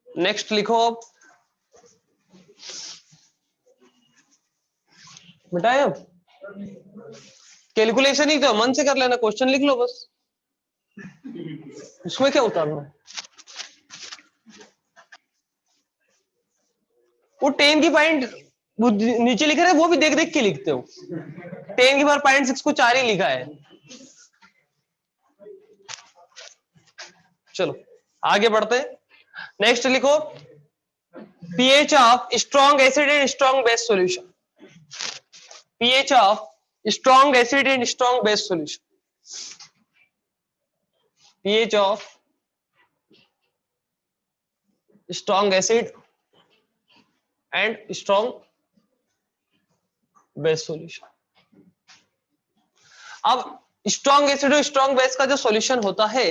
नेक्स्ट लिखो अब, मिटाए अब, कैलकुलेशन ही तो मन से कर लेना, क्वेश्चन लिख लो बस, उसमें क्या उतारना है। वो 10 की पॉइंट नीचे लिख रहे हैं, वो भी देख देख के लिखते हो। 10 की बार पॉइंट 6 को 4 ही लिखा है। चलो आगे बढ़ते हैं। नेक्स्ट लिखो, pH of strong acid and strong base solution. pH of strong acid and strong base solution. pH of strong acid and strong base solution. अब स्ट्रॉन्ग एसिड और स्ट्रॉन्ग बेस का जो सॉल्यूशन होता है,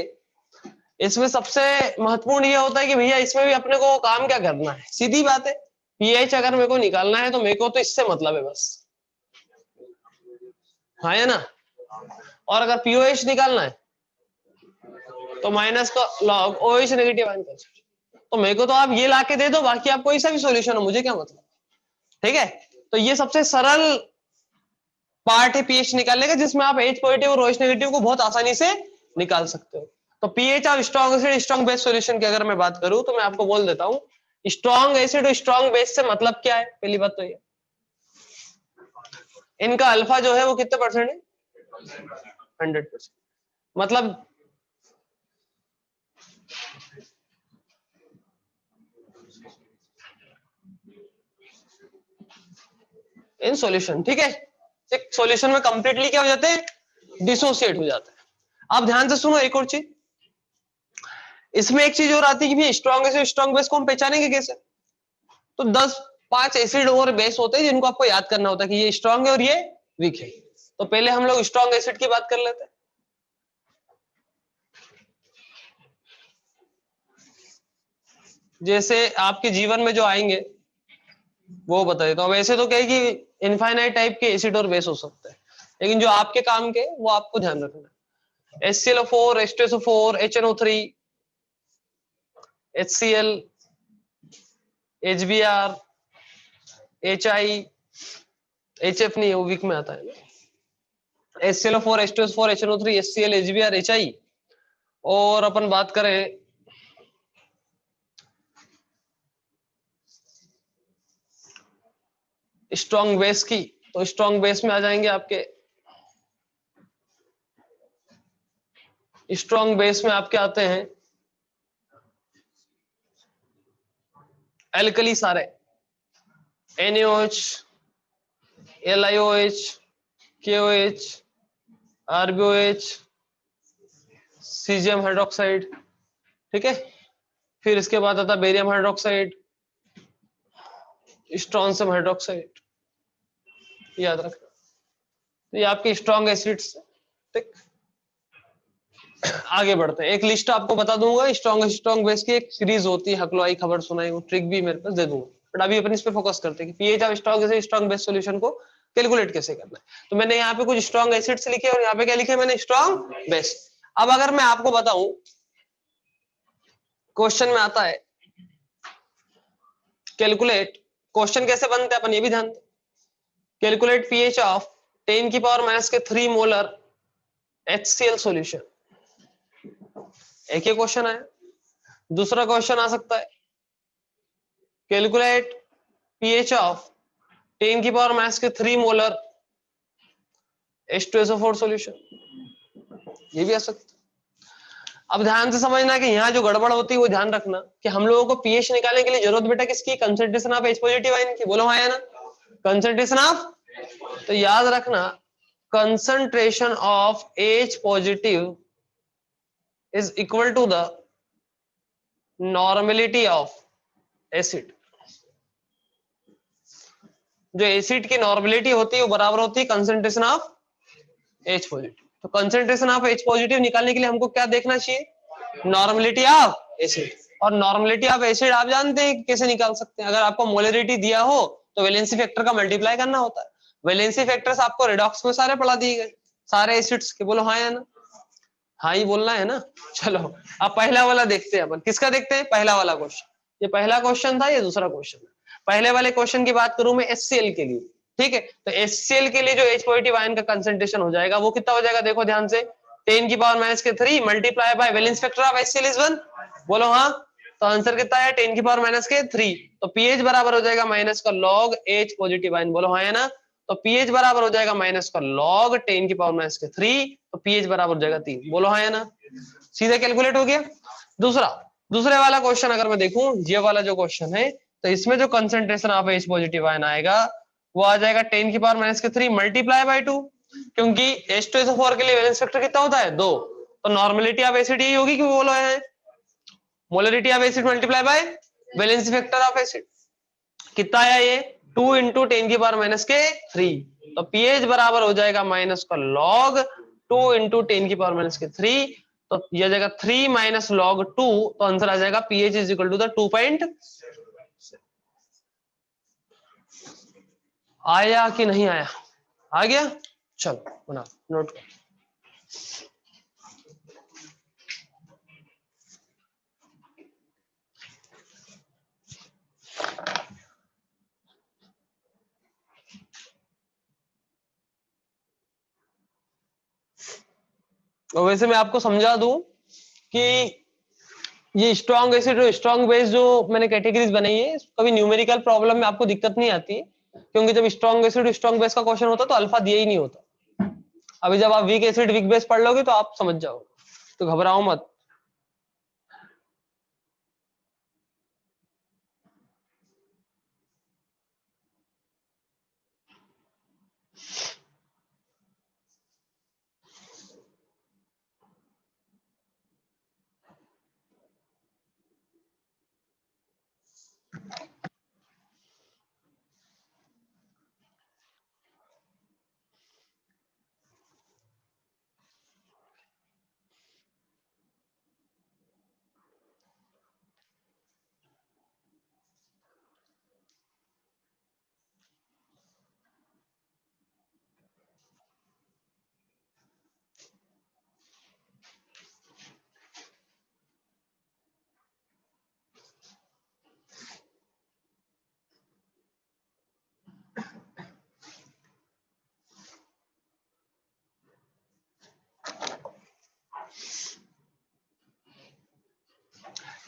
इसमें सबसे महत्वपूर्ण ये होता है कि भैया इसमें भी अपने को काम क्या करना है। सीधी बात है, पीएच अगर मेरे को निकालना है तो मेरे को तो इससे मतलब है बस, हाँ है ना? और अगर पीओएच निकालना है तो माइनस का लॉग ओएच नेगेटिव आयन कर, तो मेरे को तो आप ये लाके दे दो, बाकी आप कोई सा भी सॉल्यूशन हो, मुझे क्या मतलब। ठीक है? तो ये सबसे सरल पार्ट है पीएच निकालने का, जिसमें आप एच पॉजिटिव और ओएच नेगेटिव को बहुत आसानी से निकाल सकते हो। तो pH of strong acid strong base solution की अगर मैं बात करूं तो मैं आपको बोल देता हूं, स्ट्रॉन्ग एसिड और स्ट्रॉन्ग बेस से मतलब क्या है। पहली बात तो ये, इनका अल्फा जो है वो कितने परसेंट है, 100%। मतलब इन सॉल्यूशन, ठीक है, एक सॉल्यूशन में कंप्लीटली क्या हो जाते हैं, डिसोसिएट हो जाते हैं। अब ध्यान से सुनो एक और चीज, इसमें एक चीज और आती है कि भाई स्ट्रॉन्ग एसिड स्ट्रॉन्ग बेस को हम पहचानेंगे कैसे। तो 5 एसिड और बेस होते हैं जिनको आपको याद करना होता है कि ये स्ट्रॉन्ग है और ये वीक है। तो पहले हम लोग स्ट्रॉन्ग एसिड की बात कर लेते हैं। जैसे आपके जीवन में जो आएंगे वो बता देता हूं। वैसे तो क्या है कि इनफाइनाइट टाइप के एसिड और बेस हो सकते हैं, लेकिन जो आपके काम के वो आपको ध्यान रखना है। HClO4, H2SO4, HNO3, HCl, HBr, HI, HF नहीं, वो वीक में आता है। HClO4, H2SO4, HNO3, HCl, HBr, HI। और अपन बात करें स्ट्रॉन्ग बेस की, तो स्ट्रॉन्ग बेस में आ जाएंगे आपके स्ट्रॉन्ग बेस में आपके आते हैं एल्कली सारे, NaOH, LiOH, KOH, RbOH, caesium hydroxide, ठीक है। फिर इसके बाद आता बेरियम हाइड्रोक्साइड, स्ट्रॉन्सम हाइड्रोक्साइड, याद रखना। तो ये आपके स्ट्रॉन्ग एसिड्स, ठीक। आगे बढ़ते हैं, एक लिस्ट आपको बता दूंगा स्ट्रॉन्ग बेस की, एक सीरीज होती है हकलो आई खबर सुनाई, वो ट्रिक भी मेरे पास दे दूंगा, बट अभी अपन इस पे फोकस करते हैं कि pH of strong base solution को कैलकुलेट कैसे करना है। तो मैंने यहाँ पे कुछ स्ट्रॉन्ग एसिड्स लिखे और यहाँ पे क्या लिखे मैंने, स्ट्रॉन्ग बेस। अब अगर मैं आपको बताऊं, क्वेश्चन में आता है कैलकुलेट, क्वेश्चन कैसे बनते हैं अपन ये भी ध्यान दें। कैलकुलेट पीएच ऑफ 10 की पावर माइनस के 3 मोलर HCl सॉल्यूशन, एक ही क्वेश्चन है। दूसरा क्वेश्चन आ सकता है कैलकुलेट पीएच ऑफ 10 की पावर माइनस के 3 मोलर H2SO4 सॉल्यूशन, ये भी आ सकता है। अब ध्यान से समझना कि यहाँ जो गड़बड़ होती है वो ध्यान रखना कि हम लोगों को पीएच निकालने के लिए जरूरत बेटा किसकी, concentration of H positive ion की, बोलो हाँ या ना, कंसंट्रेशन ऑफ, तो याद रखना concentration of H positive is equal to the normality of acid. जो एसिड की नॉर्मेलिटी होती है वो बराबर होती है कंसंट्रेशन ऑफ H पॉजिटिव। तो कंसंट्रेशन ऑफ H पॉजिटिव निकालने के लिए हमको क्या देखना चाहिए, नॉर्मेलिटी ऑफ एसिड। और नॉर्मेलिटी ऑफ एसिड आप जानते हैं कैसे निकाल सकते हैं, अगर आपको मोलरिटी दिया हो तो वैलेंसी फैक्टर का मल्टीप्लाई करना होता है। वैलेंसी फैक्टर्स आपको रिडॉक्स में सारे पढ़ा दिए गए, सारे एसिड्स के, बोलो हाँ या ना, हाँ ही बोलना है ना। चलो अब पहला वाला देखते हैं अपन, किसका देखते हैं, पहला वाला क्वेश्चन। ये पहला क्वेश्चन था, ये दूसरा क्वेश्चन है। पहले वाले क्वेश्चन की बात करूं मैं HCl के लिए, ठीक है। तो HCl के लिए जो H पॉजिटिव आयन का कंसंट्रेशन हो जाएगा वो कितना हो जाएगा, देखो ध्यान से, 10 की पावर माइनस के 3 multiply by valence factor of HCl is 1, बोलो हाँ। तो आंसर कितना है, 10 की पावर माइनस के 3। तो पीएच बराबर हो जाएगा माइनस का लॉग H पॉजिटिव आयन, बोलो हाँ है ना। तो पीएच बराबर हो जाएगा माइनस का लॉग 10 की पावर माइनस के 3, तो पीएच बराबर हो जाएगा 3, बोलो हाँ है ना। सीधे कैलकुलेट हो गया। दूसरे वाला क्वेश्चन अगर मैं देखूं, ये वाला जो क्वेश्चन है, तो इसमें जो concentration of H positive ion आएगा वो आ जाएगा 10 की पावर माइनस के 3 मल्टीप्लाई बाय 2, क्योंकि H2SO4 के लिए वैलेंस फैक्टर कितना होता है, 2। तो नॉर्मेलिटी ऑफ एसिड यही होगी कि वो बोलो है molarity of acid multiply by valency factor of acid, कितना आया ये, 2 इंटू 10 की पावर माइनस के 3। तो पीएच बराबर हो जाएगा माइनस का लॉग 2 इंटू 10 की पावर माइनस के 3, तो यह जाएगा 3 माइनस लॉग 2, तो आंसर आ जाएगा pH is equal to the 2 point. आया कि नहीं आया, आ गया। चलो बना नोट। और वैसे मैं आपको समझा दूं कि ये स्ट्रॉन्ग एसिड और स्ट्रॉन्ग बेस जो मैंने कैटेगरीज बनाई है, कभी न्यूमेरिकल प्रॉब्लम में आपको दिक्कत नहीं आती, क्योंकि जब स्ट्रॉन्ग एसिड स्ट्रॉन्ग बेस का क्वेश्चन होता है तो अल्फा दिया ही नहीं होता। अभी जब आप वीक एसिड वीक बेस पढ़ लोगे तो आप समझ जाओगे, तो घबराओ मत।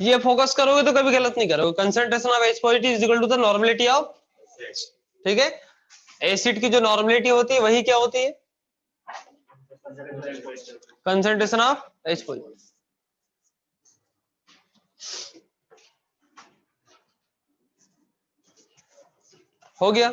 ये फोकस करोगे तो कभी गलत नहीं करोगे। Concentration of H positive is equal to the normality of, ठीक है। एसिड की जो नॉर्मेलिटी होती है वही क्या होती है, कंसंट्रेशन ऑफ H पोजीशन। हो गया।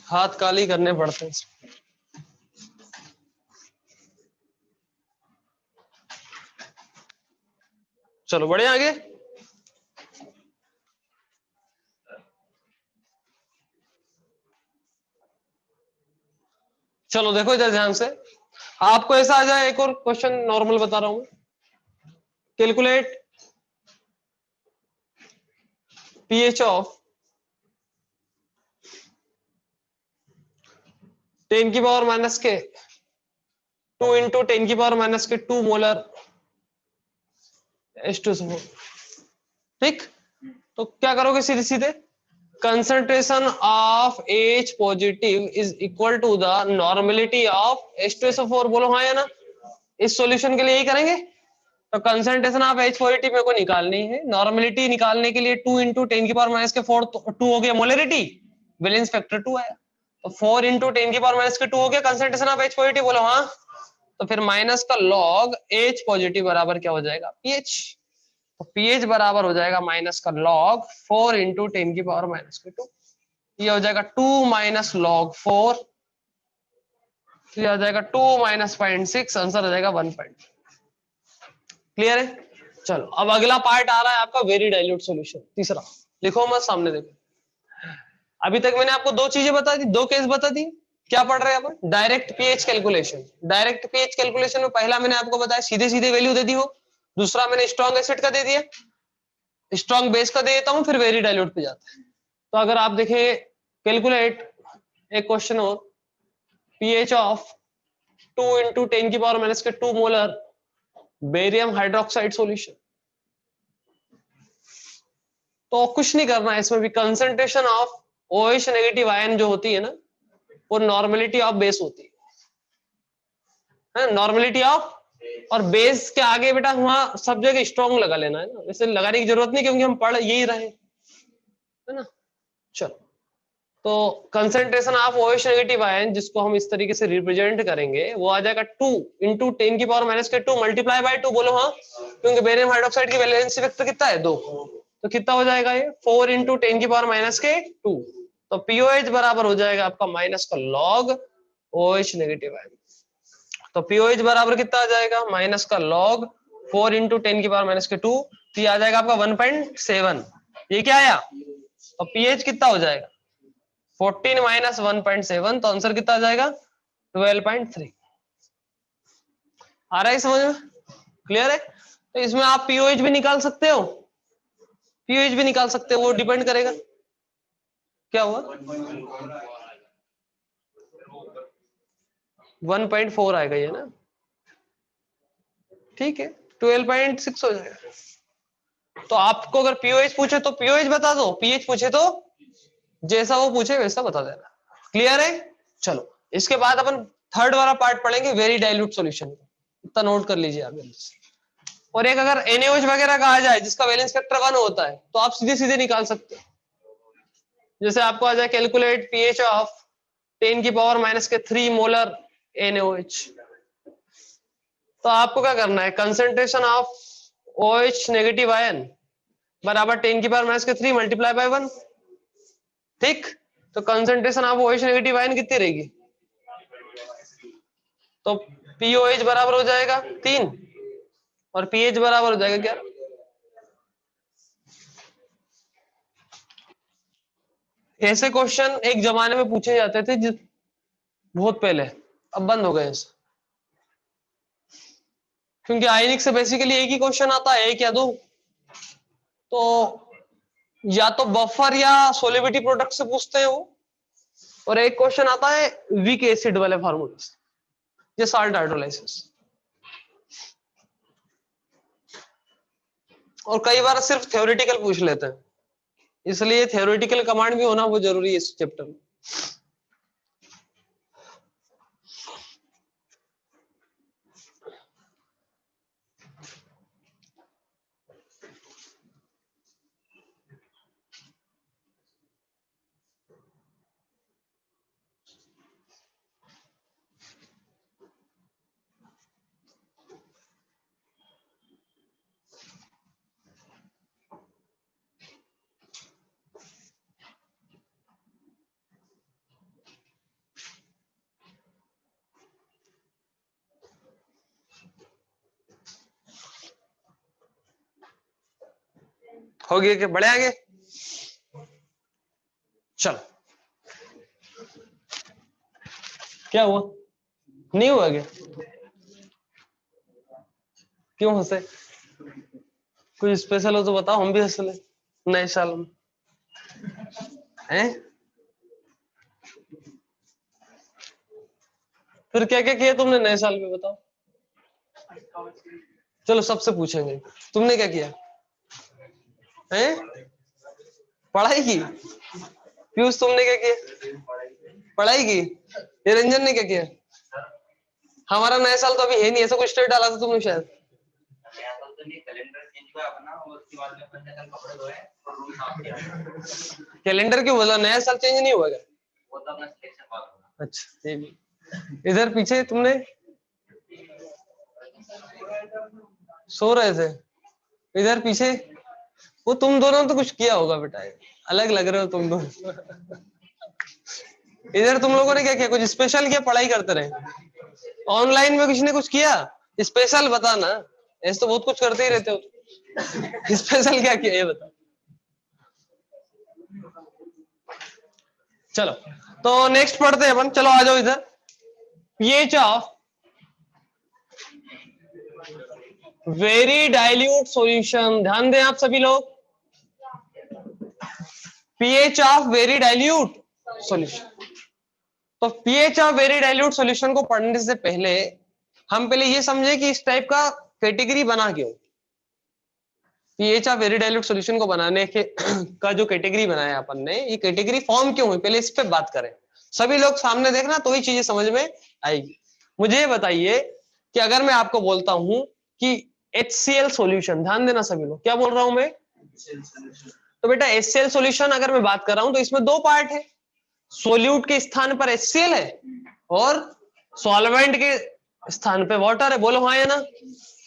हाथ काली करने पड़ते हैं। चलो बढ़े आगे। चलो देखो इधर ध्यान से, आपको ऐसा आ जाए, एक और क्वेश्चन नॉर्मल बता रहा हूं। कैलकुलेट pH ऑफ 10 की पावर माइनस के 2 इंटू 10 की पावर माइनस के 2 मोलर H2SO4। ठीक, तो क्या करोगे सीधे सीधे, concentration of H positive is equal to the normality of H2SO4। बोलो हाँ या ना। इस सॉल्यूशन के लिए यही करेंगे। तो कंसंट्रेशन ऑफ H पॉजिटिव मेरे को निकालनी है, नॉर्मेलिटी निकालने के लिए 2 इंटू 10 की पावर माइनस के 4 2 हो गया मोलरिटी, वैलेंस फैक्टर 2 आया, तो 4 इंटू 10 की पावर माइनस के 2 हो गया कंसंट्रेशन ऑफ H पॉजिटिव। बोलो हाँ। तो फिर माइनस का लॉग H पॉजिटिव बराबर क्या हो जाएगा, pH। तो pH बराबर हो जाएगा माइनस का लॉग 4 इंटू 10 की पावर माइनस के 2। ये हो जाएगा 2 माइनस लॉग 4, ये हो जाएगा 2 माइनस 0.6, आंसर हो जाएगा 1. क्लियर है। चलो अब अगला पार्ट आ रहा है आपका वेरी डाइल्यूट सॉल्यूशन, तीसरा। लिखो मत, सामने देखो। अभी तक मैंने आपको दो चीजें बता दी, दो केस बता दी। क्या पढ़ रहे हैं अपन, direct pH calculation. Direct pH calculation में पहला मैंने आपको बताया सीधे सीधे वैल्यू दे दी हो, दूसरा मैंने स्ट्रॉन्ग एसिड का दे दिया, स्ट्रॉन्ग बेस का दे देता हूं, फिर वेरी डाइल्यूट पे जाते हैं। तो अगर आप देखें, कैलकुलेट एक क्वेश्चन और, पीएच ऑफ 2 इंटू 10 की पावर माइनस के 2 मोलर बेरियम हाइड्रोक्साइड सॉल्यूशन। तो कुछ नहीं करना है इसमें भी, concentration of OH negative ion जो होती है ना, वो नॉर्मेलिटी ऑफ बेस होती है, नॉर्मेलिटी ऑफ, और बेस के आगे बेटा वहां सब जगह स्ट्रॉन्ग लगा लेना है ना, वैसे लगाने की जरूरत नहीं क्योंकि हम पढ़ यही रहे, है ना। चलो, तो concentration of OH negative ion जिसको हम इस तरीके से रिप्रेजेंट करेंगे, वो आ जाएगा 2 इंटू 10 की पावर माइनस के 2 मल्टीप्लाई बाय 2। बोलो हाँ, क्योंकि बेरियम हाइड्रोक्साइड की वैलेंसी वेक्टर कितना है, 2, तो कितना हो जाएगा ये 4 इंटू 10 की पावर माइनस के 2। तो पीओएच बराबर हो जाएगा आपका माइनस का लॉग OH नेगेटिव आयन। तो पीओएच बराबर कितना आ जाएगा, माइनस का लॉग 4 इंटू 10 की पावर माइनस के 2, तो ये आ जाएगा आपका 1.7। ये क्या आया, और पीएच कितना हो जाएगा 14 माइनस 1.7, तो आंसर कितना आ जाएगा 12.3। आ रहा है समझ में, क्लियर है। तो इसमें आप पीओएच भी निकाल सकते हो, पीओएच भी निकाल सकते हो, वो डिपेंड करेगा। क्या हुआ, 1.4 आएगा ये ना, ठीक है, 12.6 हो जाएगा। तो आपको अगर पीओएच पूछे तो पीओएच बता दो, पीएच पूछे तो जैसा वो पूछे वैसा बता देना। क्लियर है। चलो इसके बाद अपन थर्ड वाला पार्ट पढ़ेंगे, वेरी डाइल्यूट सॉल्यूशन। इतना नोट कर लीजिए आप जल्दी से। और एक अगर NaOH वगैरह का आ जाए जिसका वैलेंस फैक्टर 1 होता है तो आप सीधे सीधे निकाल सकते हैं। जैसे आपको आ जाए कैलकुलेट पीएच ऑफ 10 की पावर माइनस के 3 मोलर NaOH, तो आपको क्या करना है, concentration of OH negative ion बराबर 10 की पावर माइनस के 3 मल्टीप्लाई बाय 1। ठीक, तो concentration of OH negative ion कितनी रहेगी, तो POH बराबर हो जाएगा 3 और पीएच बराबर हो जाएगा क्या। ऐसे क्वेश्चन एक जमाने में पूछे जाते थे बहुत पहले, अब बंद हो गए ऐसे, क्योंकि आयनिक से बेसिकली एक ही क्वेश्चन आता है, एक या दो, तो या तो बफर या सोलिबिलिटी प्रोडक्ट से पूछते हैं वो, और एक क्वेश्चन आता है वीक एसिड वाले फार्मूले से, ये साल्ट हाइड्रोलाइसिस, और कई बार सिर्फ थ्योरेटिकल पूछ लेते हैं, इसलिए थ्योरेटिकल कमांड भी होना बहुत जरूरी है इस चैप्टर में। हो गया कि बढ़े आगे, चलो क्या हुआ, नहीं हुआ क्या, क्यों हंसे, कुछ स्पेशल हो तो बताओ, हम भी हंस ले नए साल में हैं। फिर क्या क्या किया तुमने नए साल में बताओ, चलो सबसे पूछेंगे, तुमने क्या किया हैं, पढ़ाई की, पीयूष तुमने क्या किया, पढ़ाई की, ये रंजन ने क्या किया, हमारा नया साल तो अभी है नहीं, ऐसा कुछ स्टेट डाला था तुमने शायद, कैलेंडर क्यों बोला, नया साल चेंज नहीं हुआ क्या, अच्छा ये भी। इधर पीछे तुमने सो रहे थे, इधर पीछे वो तुम दोनों तो कुछ किया होगा बेटा, अलग लग रहे हो तुम दोनों। इधर तुम लोगों ने क्या किया, कुछ स्पेशल किया, पढ़ाई करते रहे, ऑनलाइन में किसी ने कुछ किया स्पेशल, बताना, ऐसे तो बहुत कुछ करते ही रहते हो, स्पेशल क्या किया ये बता। चलो तो नेक्स्ट पढ़ते हैं अपन, चलो आ जाओ इधर, pH of very dilute solution, ध्यान दें आप सभी लोग, pH of very dilute solution, तो pH of very dilute solution को पढ़ने से पहले हम पहले ये समझे कि इस टाइप का कैटेगरी बना क्यों, pH of very dilute solution को बनाने के का जो कैटेगरी बनाया अपन ने, ये कैटेगरी फॉर्म क्यों हुई, पहले इस पे बात करें, सभी लोग सामने देखना तो ही चीजें समझ में आएगी। मुझे ये बताइए कि अगर मैं आपको बोलता हूं कि HCl सॉल्यूशन, ध्यान देना सभी लोग, क्या बोल रहा हूं मैं, तो बेटा HCl सॉल्यूशन अगर मैं बात कर रहा हूं तो इसमें दो पार्ट है, सोल्यूट के स्थान पर HCl है और सॉल्वेंट के स्थान पे वाटर है, बोलो हाँ या ना।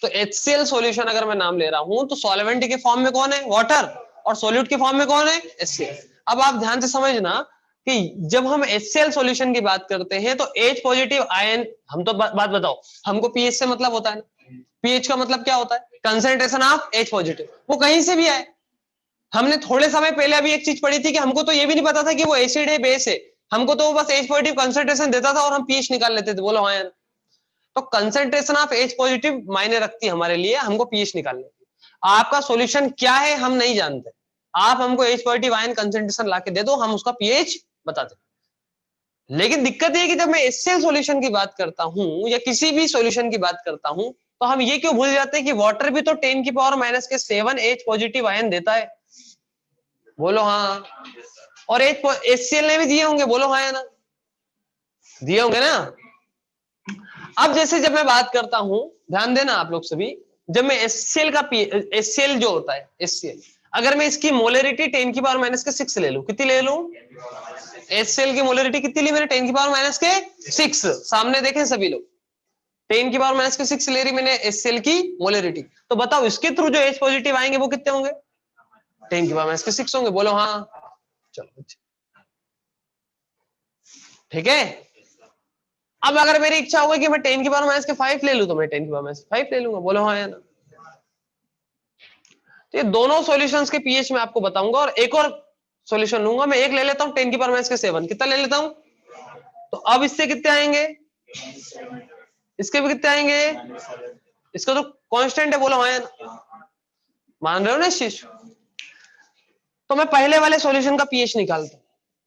तो HCl सॉल्यूशन अगर मैं नाम ले रहा हूं तो सॉल्वेंट के फॉर्म में कौन है, वाटर, और सोल्यूट के फॉर्म में कौन है, HCl। अब आप ध्यान से समझना कि जब हम HCl सॉल्यूशन की बात करते हैं तो H पॉजिटिव आयन, हम तो बात बताओ, हमको पीएच से मतलब होता है ना, पीएच का मतलब क्या होता है, कंसंट्रेशन ऑफ H पॉजिटिव, वो कहीं से भी आए। हमने थोड़े समय पहले अभी एक चीज पढ़ी थी कि हमको तो ये भी नहीं पता था कि वो एसिड है बेस है, हमको तो वो बस H पॉजिटिव कंसंट्रेशन देता था और हम पीएच निकाल लेते थे, बोलो हाँ यार। तो कंसंट्रेशन ऑफ H पॉजिटिव मायने रखती है हमारे लिए, हमको पीएच निकालने की, आपका सॉल्यूशन क्या है हम नहीं जानते, आप हमको H पॉजिटिव आयन कंसंट्रेशन लाके दे दो, हम उसका पीएच बता दें। लेकिन दिक्कत ये है कि जब मैं HCl सॉल्यूशन की बात करता हूं या किसी भी सॉल्यूशन की बात करता हूं तो हम ये क्यों भूल जाते हैं कि वाटर भी तो 10 की पावर माइनस के 7 H पॉजिटिव आयन देता है, बोलो हाँ, और HCl ने भी दिए होंगे, बोलो हाँ या ना, दिए होंगे ना। अब जैसे जब मैं बात करता हूं, ध्यान देना आप लोग सभी, जब मैं HCl का HCl जो होता है HCl, अगर मैं इसकी मोलरिटी 10 की पावर माइनस के 6 ले लूं, कितनी ले लूं? HCl की मोलरिटी कितनी ली मैंने? 10 की पावर माइनस के 6। सामने देखें सभी लोग, 10 की पावर माइनस के 6 ले रही मैंने HCl की मोलरिटी। तो बताओ इसके थ्रू जो H पॉजिटिव आएंगे वो कितने होंगे? 10 की पावर माइनस के 6 होंगे। बोलो हाँ। चलो ठीक है। अब अगर मेरी इच्छा होगी कि मैं 10 की पावर माइनस के 5 ले लूं, तो मैं 10 की पावर माइनस के 5 ले लूंगा। बोलो हाँ या ना। तो ये दोनों सॉल्यूशंस के पीएच मैं आपको बताऊंगा, और एक और सॉल्यूशन लूंगा मैं। एक ले लेता हूं 10 की पावर माइनस के 7, कितना ले लेता हूं? तो अब इससे कितने आएंगे? इसके भी कितने आएंगे? इसका तो कांस्टेंट है। बोलो हाँ या ना। मान रहे हो ना इस चीज? तो मैं पहले वाले सॉल्यूशन का पीएच निकालता हूं,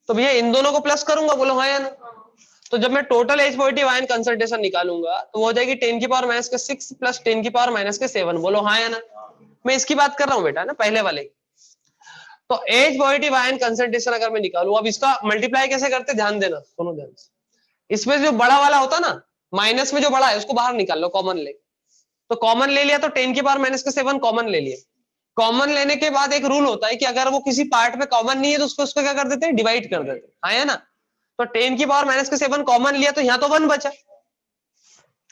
तो भैया इन दोनों को प्लस करूंगा। बोलो हाँ या ना। तो जब मैं total H positive ion concentration निकालूंगा तो वो हो जाएगी 10 की पावर माइनस के 6 प्लस 10 की पावर माइनस के 7। बोलो हाँ या ना। मैं इसकी बात कर रहा हूं बेटा ना, पहले वाले। तो H पॉजिटिव आयन कंसंट्रेशन अगर मैं निकालूं, अब इसका मल्टीप्लाई कैसे करते, ध्यान देना, सुनो ध्यान से। इसमें जो बड़ा वाला होता ना, माइनस में जो बड़ा है उसको बाहर निकाल लो, कॉमन ले। तो कॉमन ले लिया तो 10 की पावर माइनस के 7 कॉमन ले लिया। कॉमन लेने के बाद एक रूल होता है कि अगर वो किसी पार्ट में कॉमन नहीं है तो उसको क्या कर देते हैं? डिवाइड कर देते हैं। हाँ है ना। तो 10 की पावर माइनस के 7 कॉमन लिया तो यहाँ तो 1 बचा।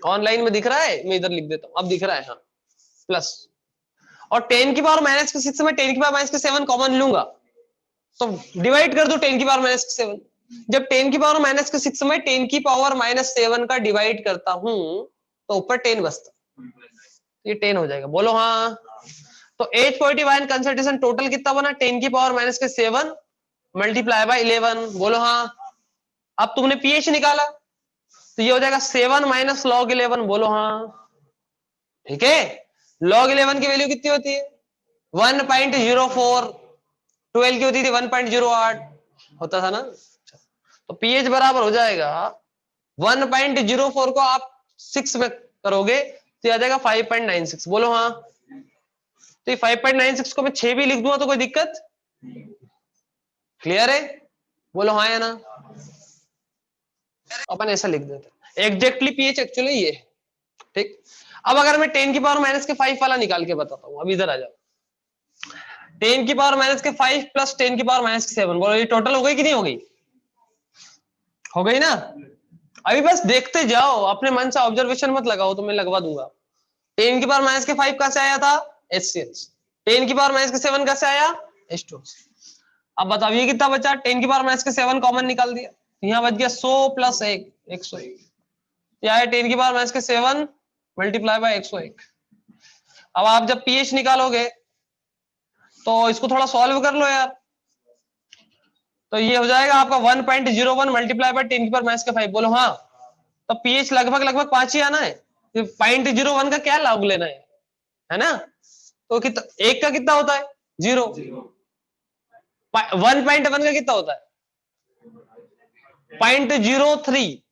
ऑनलाइन में दिख रहा है, मैं इधर लिख देता हूं, अब दिख रहा है, हाँ प्लस। और 10 की पावर माइनस के 6 में 10 की पावर माइनस के 7 कॉमन लूंगा तो डिवाइड कर दो 10 की पावर माइनस के 7। जब 10 की पावर माइनस के 6 में 10 की पावर माइनस 7 का डिवाइड करता हूं तो ऊपर 10 बचता, ये 10 हो जाएगा। बोलो हाँ। तो H positive ion concentration total कितना बना? 10 की पावर माइनस के 7 मल्टीप्लाई बाय 11। बोलो हाँ। अब तुमने पीएच निकाला तो ये हो जाएगा 7 माइनस लॉग 11। बोलो हाँ। ठीक है। लॉग 11 की वैल्यू कितनी होती है? 1.04। 12 की होती थी 1.08 होता था ना। तो पीएच बराबर हो जाएगा 1.04 को आप 6 में करोगे तो आ जाएगा 5.96। बोलो हाँ। तो ये 5.96 को मैं 6 भी लिख दूंगा तो कोई दिक्कत? क्लियर है? बोलो हाँ या ना। अपन ऐसा लिख देते हैं एग्जैक्टली पीएच एक्चुअली ये है। ठीक। अब अगर मैं 10 की पावर माइनस के 5 वाला निकाल के बताता हूं, अब इधर आ जाओ। 10 की पावर माइनस के 5 प्लस 10 की पावर माइनस के 7, बोलो ये टोटल हो गई कि नहीं हो गई? हो गई ना। अभी बस देखते जाओ, अपने मन से ऑब्जर्वेशन मत लगाओ, तो मैं लगवा दूंगा। 10 की पावर माइनस के 5 कहां से आया था? HCl। 10 की पावर माइनस के 7 कहां से आया? H2। अब बताओ ये कितना बचा? 10 की पावर माइनस के 7 कॉमन निकाल दिया, यहाँ बच गया 100 प्लस 1, 101। क्या है? 10 की पावर माइनस के 7 मल्टीप्लाई बाय 101। अब आप जब पीएच निकालोगे तो इसको थोड़ा सॉल्व कर लो यार। तो ये हो जाएगा आपका 1.01 मल्टीप्लाई बाय 10 की पावर माइनस के 5। बोलो हाँ। तो पीएच लगभग लगभग 5 ही आना है। 0.01 का क्या लॉग लेना है ना। तो कितना, एक का कितना होता है? 0। 1.1 का कितना होता है? 0.03।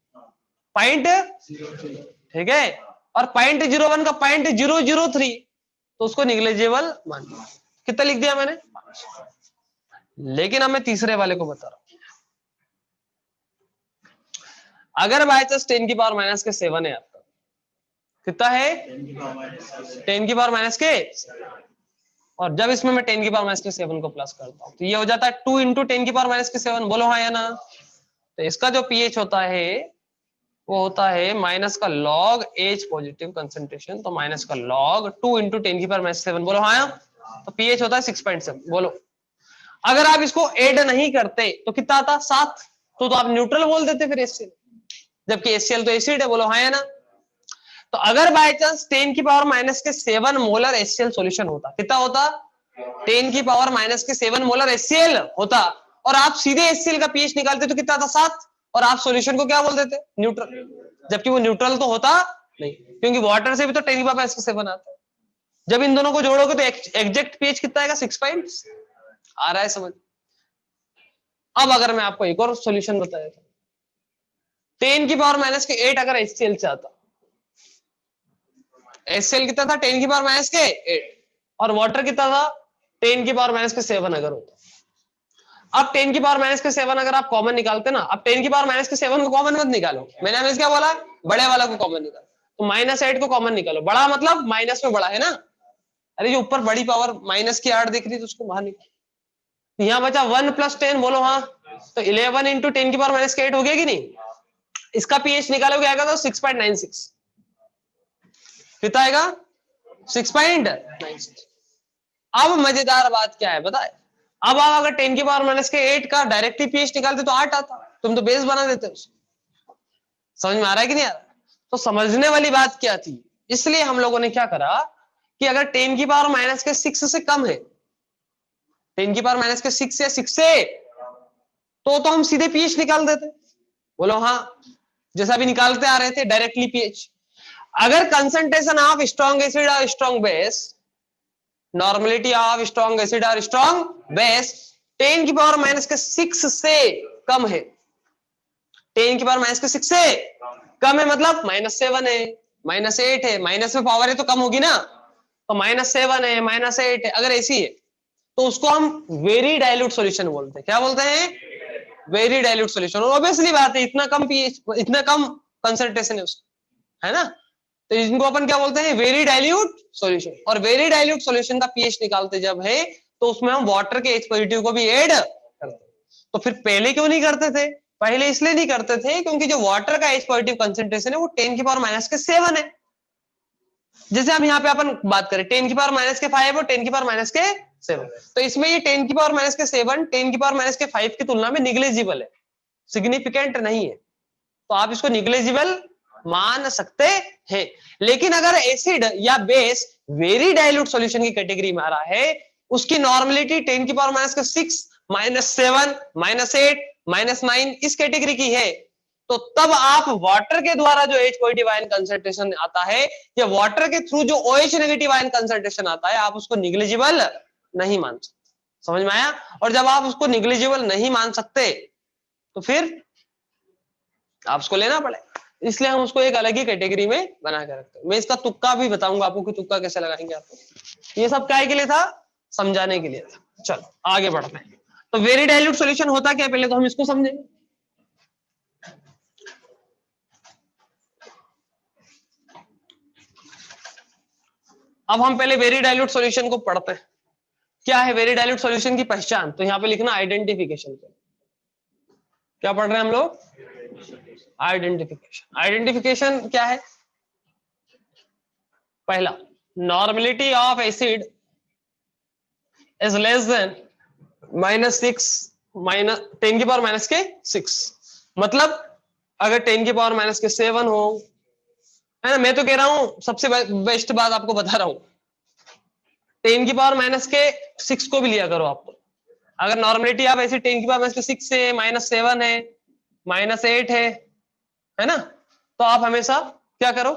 पॉइंट, ठीक है। और 0.01 का 0.003 तो उसको निग्लेजेबल मान लिया। कितना लिख दिया मैंने? 5। लेकिन अब मैं तीसरे वाले को बता रहा हूं। अगर बाय चांस 10 की पावर माइनस के 7 है आपका, कितना है? 10 की पावर माइनस के, और जब इसमें मैं 10 की पावर माइनस के 7 को प्लस करता हूं तो ये हो जाता है 2 इंटू 10 की पावर माइनस के 7। बोलो हाँ या ना। तो इसका जो पीएच होता है वो होता है माइनस का लॉग H पॉजिटिव कंसंट्रेशन, तो माइनस का लॉग 2 इंटू 10 की पावर माइनस 7। बोलो हाँ। तो पीएच होता है 6.7। बोलो अगर आप इसको ऐड नहीं करते तो कितना आता? 7। तो आप न्यूट्रल बोल देते फिर HCl, जबकि HCl तो एसिड है। बोलो हाँ या ना। तो अगर बाय चांस 10 की पावर माइनस के 7 मोलर HCl सॉल्यूशन होता, कितना होता? 10 की पावर माइनस के 7 मोलर HCl होता, और आप सीधे HCl का पीएच निकालते तो कितना था? 7। और आप सॉल्यूशन को क्या बोल देते? न्यूट्रल। जबकि वो न्यूट्रल तो होता नहीं, क्योंकि वाटर से भी तो 10 की पावर माइनस के 7 आता है। जब इन दोनों को जोड़ोगे तो एग्जैक्ट पीएच कितना आएगा? 6 पॉइंट। आ रहा है समझ? अब अगर मैं आपको एक और सॉल्यूशन बताया था, 10 की पावर माइनस के 8 अगर HCl चाहता, HCl कितना था? 10 की पावर माइनस के 8, और वाटर कितना था? 10 की पावर माइनस के 7 अगर होता। अब 10 की पावर माइनस के 7 अगर आप कॉमन निकालते ना, अब 10 की पावर माइनस के 7 को कॉमन मत निकालो, मैंने हमें क्या बोला, बड़े वाला को कॉमन निकालो, तो -8 को कॉमन निकालो, बड़ा मतलब माइनस में बड़ा है ना, अरे जो ऊपर बड़ी पावर माइनस की 8 दिख रही है तो उसको बाहर निकालो, यहाँ बचा 1 + 10, बोलो हाँ, तो 11 × 10 की पावर माइनस के 8 हो गया कि नहीं, इसका पीएच निकालोगे आएगा तो 6.96, कितना आएगा 6.96। अब मजेदार बात क्या है बताए, अब आप अगर 10 की पावर माइनस के 8 का डायरेक्टली पीएच निकालते तो 8 आता, तुम तो बेस बना देते उसको। समझ में आ रहा है कि नहीं आ रहा? तो समझने वाली बात क्या थी, इसलिए हम लोगों ने क्या करा कि अगर 10 की पावर माइनस के 6 से कम है, 10 की पावर माइनस के 6 या 6 से, तो हम सीधे पीएच निकाल देते, बोलो हाँ, जैसा भी निकालते आ रहे थे डायरेक्टली पीएच। अगर कंसंट्रेशन ऑफ स्ट्रॉन्ग एसिड और strong base, normality of strong acid और स्ट्रॉन्ग बेस 10 की पावर माइनस के 6 से कम है, 10 की पावर माइनस के 6 से कम है मतलब -7 है, -8 है, माइनस में पावर है तो कम होगी ना, तो -7 है, -8 है, अगर ऐसी है तो उसको हम वेरी डाइल्यूट सॉल्यूशन बोलते हैं। क्या बोलते हैं? Very dilute solution. और ऑब्वियसली बात है, इतना कम पीएच, इतना कम कंसंट्रेशन है उसका, है ना, तो इनको अपन क्या बोलते हैं? Very dilute solution. और वेरी डाइल्यूट सॉल्यूशन का पीएच निकालते जब है तो उसमें हम वाटर के H पॉजिटिव को भी ऐड करते हैं। तो फिर पहले क्यों नहीं करते थे? पहले इसलिए नहीं करते थे क्योंकि जो वाटर का H पॉजिटिव कंसंट्रेशन है वो 10 की पावर माइनस के 7 है। जैसे हम यहाँ पे अपन बात करें 10 की पावर माइनस के 5 और 10 की पावर माइनस के 7, तो इसमें ये 10 की पावर माइनस के 7 10 की पावर माइनस के 5 की तुलना में निग्लेजिबल है, सिग्निफिकेंट नहीं है, तो आप इसको निग्लेजिबल मान सकते हैं। लेकिन अगर एसिड या बेस वेरी डाइल्यूट सॉल्यूशन की कैटेगरी में आ रहा है, उसकी नॉर्मलिटी 10 की पावर माइनस के 6 -7 -8 -9 इस कैटेगरी की है, तो तब आप वाटर के द्वारा जो H पॉजिटिव आयन कंसंट्रेशन आता है या वाटर के थ्रू जो OH नेगेटिव आयन कंसंट्रेशन आता है, आप उसको निग्लिजिबल नहीं मान सकते। समझ में आया? और जब आप उसको निग्लिजिबल नहीं मान सकते तो फिर आप उसको लेना पड़ेगा, इसलिए हम उसको एक अलग ही कैटेगरी में बना के रखते हैं। मैं इसका तुक्का भी बताऊंगा आपको कि तुक्का कैसे लगाएंगे आपको। ये सब काय के लिए था? समझाने के लिए था। चलो आगे बढ़ते हैं। तो वेरी डाइल्यूट सॉल्यूशन होता क्या, पहले तो हम इसको समझेंगे। अब हम पहले वेरी डाइल्यूट सॉल्यूशन को पढ़ते हैं। क्या है वेरी डाइल्यूट सॉल्यूशन की पहचान? तो यहाँ पे लिखना आइडेंटिफिकेशन। क्या पढ़ रहे हैं हम लोग? आइडेंटिफिकेशन। आइडेंटिफिकेशन क्या है? पहला, normality of acid is less than -6 10 की पावर माइनस के 6, मतलब अगर 10 की पावर माइनस के 7 हो, है ना, मैं तो कह रहा हूं सबसे बेस्ट बात आपको बता रहा हूं, 10 की पावर माइनस के 6 को भी लिया करो आप। तो अगर नॉर्मलिटी आप ऐसे 10 की पावर माइनस के 6 है, -7 है, -8 है ना, तो आप हमेशा क्या करो,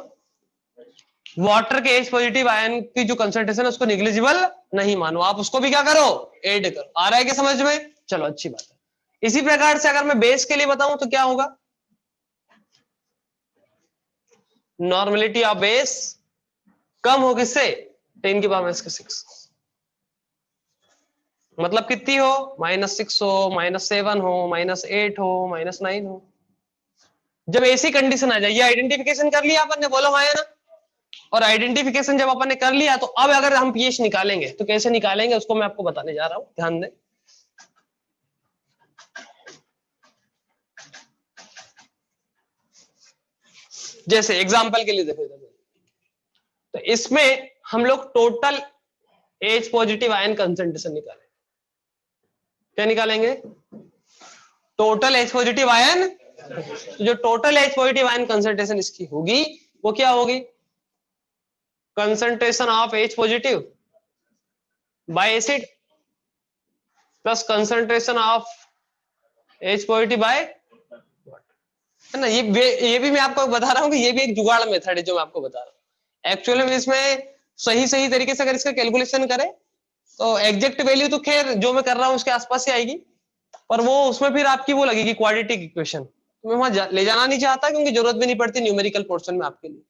वाटर के H पॉजिटिव आयन की जो कंसंट्रेशन है उसको निग्लिजिबल नहीं मानो, आप उसको भी क्या करो, ऐड करो। आ रहा है क्या समझ में? चलो अच्छी बात है। इसी प्रकार से अगर मैं बेस के लिए बताऊं तो क्या होगा, नॉर्मलिटी ऑफ बेस कम हो किससे? 10 की पावर माइनस के 6, मतलब कितनी हो, -6 हो, -7 हो, -8 हो, -9 हो। जब ऐसी कंडीशन आ जाए, ये आइडेंटिफिकेशन कर लिया अपन ने, बोलो हाँ या ना। और आइडेंटिफिकेशन जब अपन ने कर लिया तो अब अगर हम पीएच निकालेंगे तो कैसे निकालेंगे उसको मैं आपको बताने जा रहा हूं, ध्यान दें। जैसे एग्जांपल के लिए देखो इधर, तो इसमें हम लोग total H positive ion concentration निकालेंगे। क्या निकालेंगे? Total H positive ion. तो जो total H positive ion concentration इसकी होगी वो क्या होगी, concentration of H positive by acid plus concentration of H positive by, है ना। ये भी मैं आपको बता रहा हूँ कि ये भी एक जुगाड़ मेथड है जो मैं आपको बता रहा हूँ। एक्चुअली में इसमें सही तरीके से अगर इसका कैलकुलेशन करें तो एग्जैक्ट वैल्यू तो खैर जो मैं कर रहा हूँ उसके आसपास ही आएगी, पर वो उसमें फिर आपकी वो लगेगी क्वाड्रेटिक इक्वेशन, तो मैं वहां ले जाना नहीं चाहता क्योंकि जरूरत भी नहीं पड़ती न्यूमेरिकल पोर्शन में आपके लिए।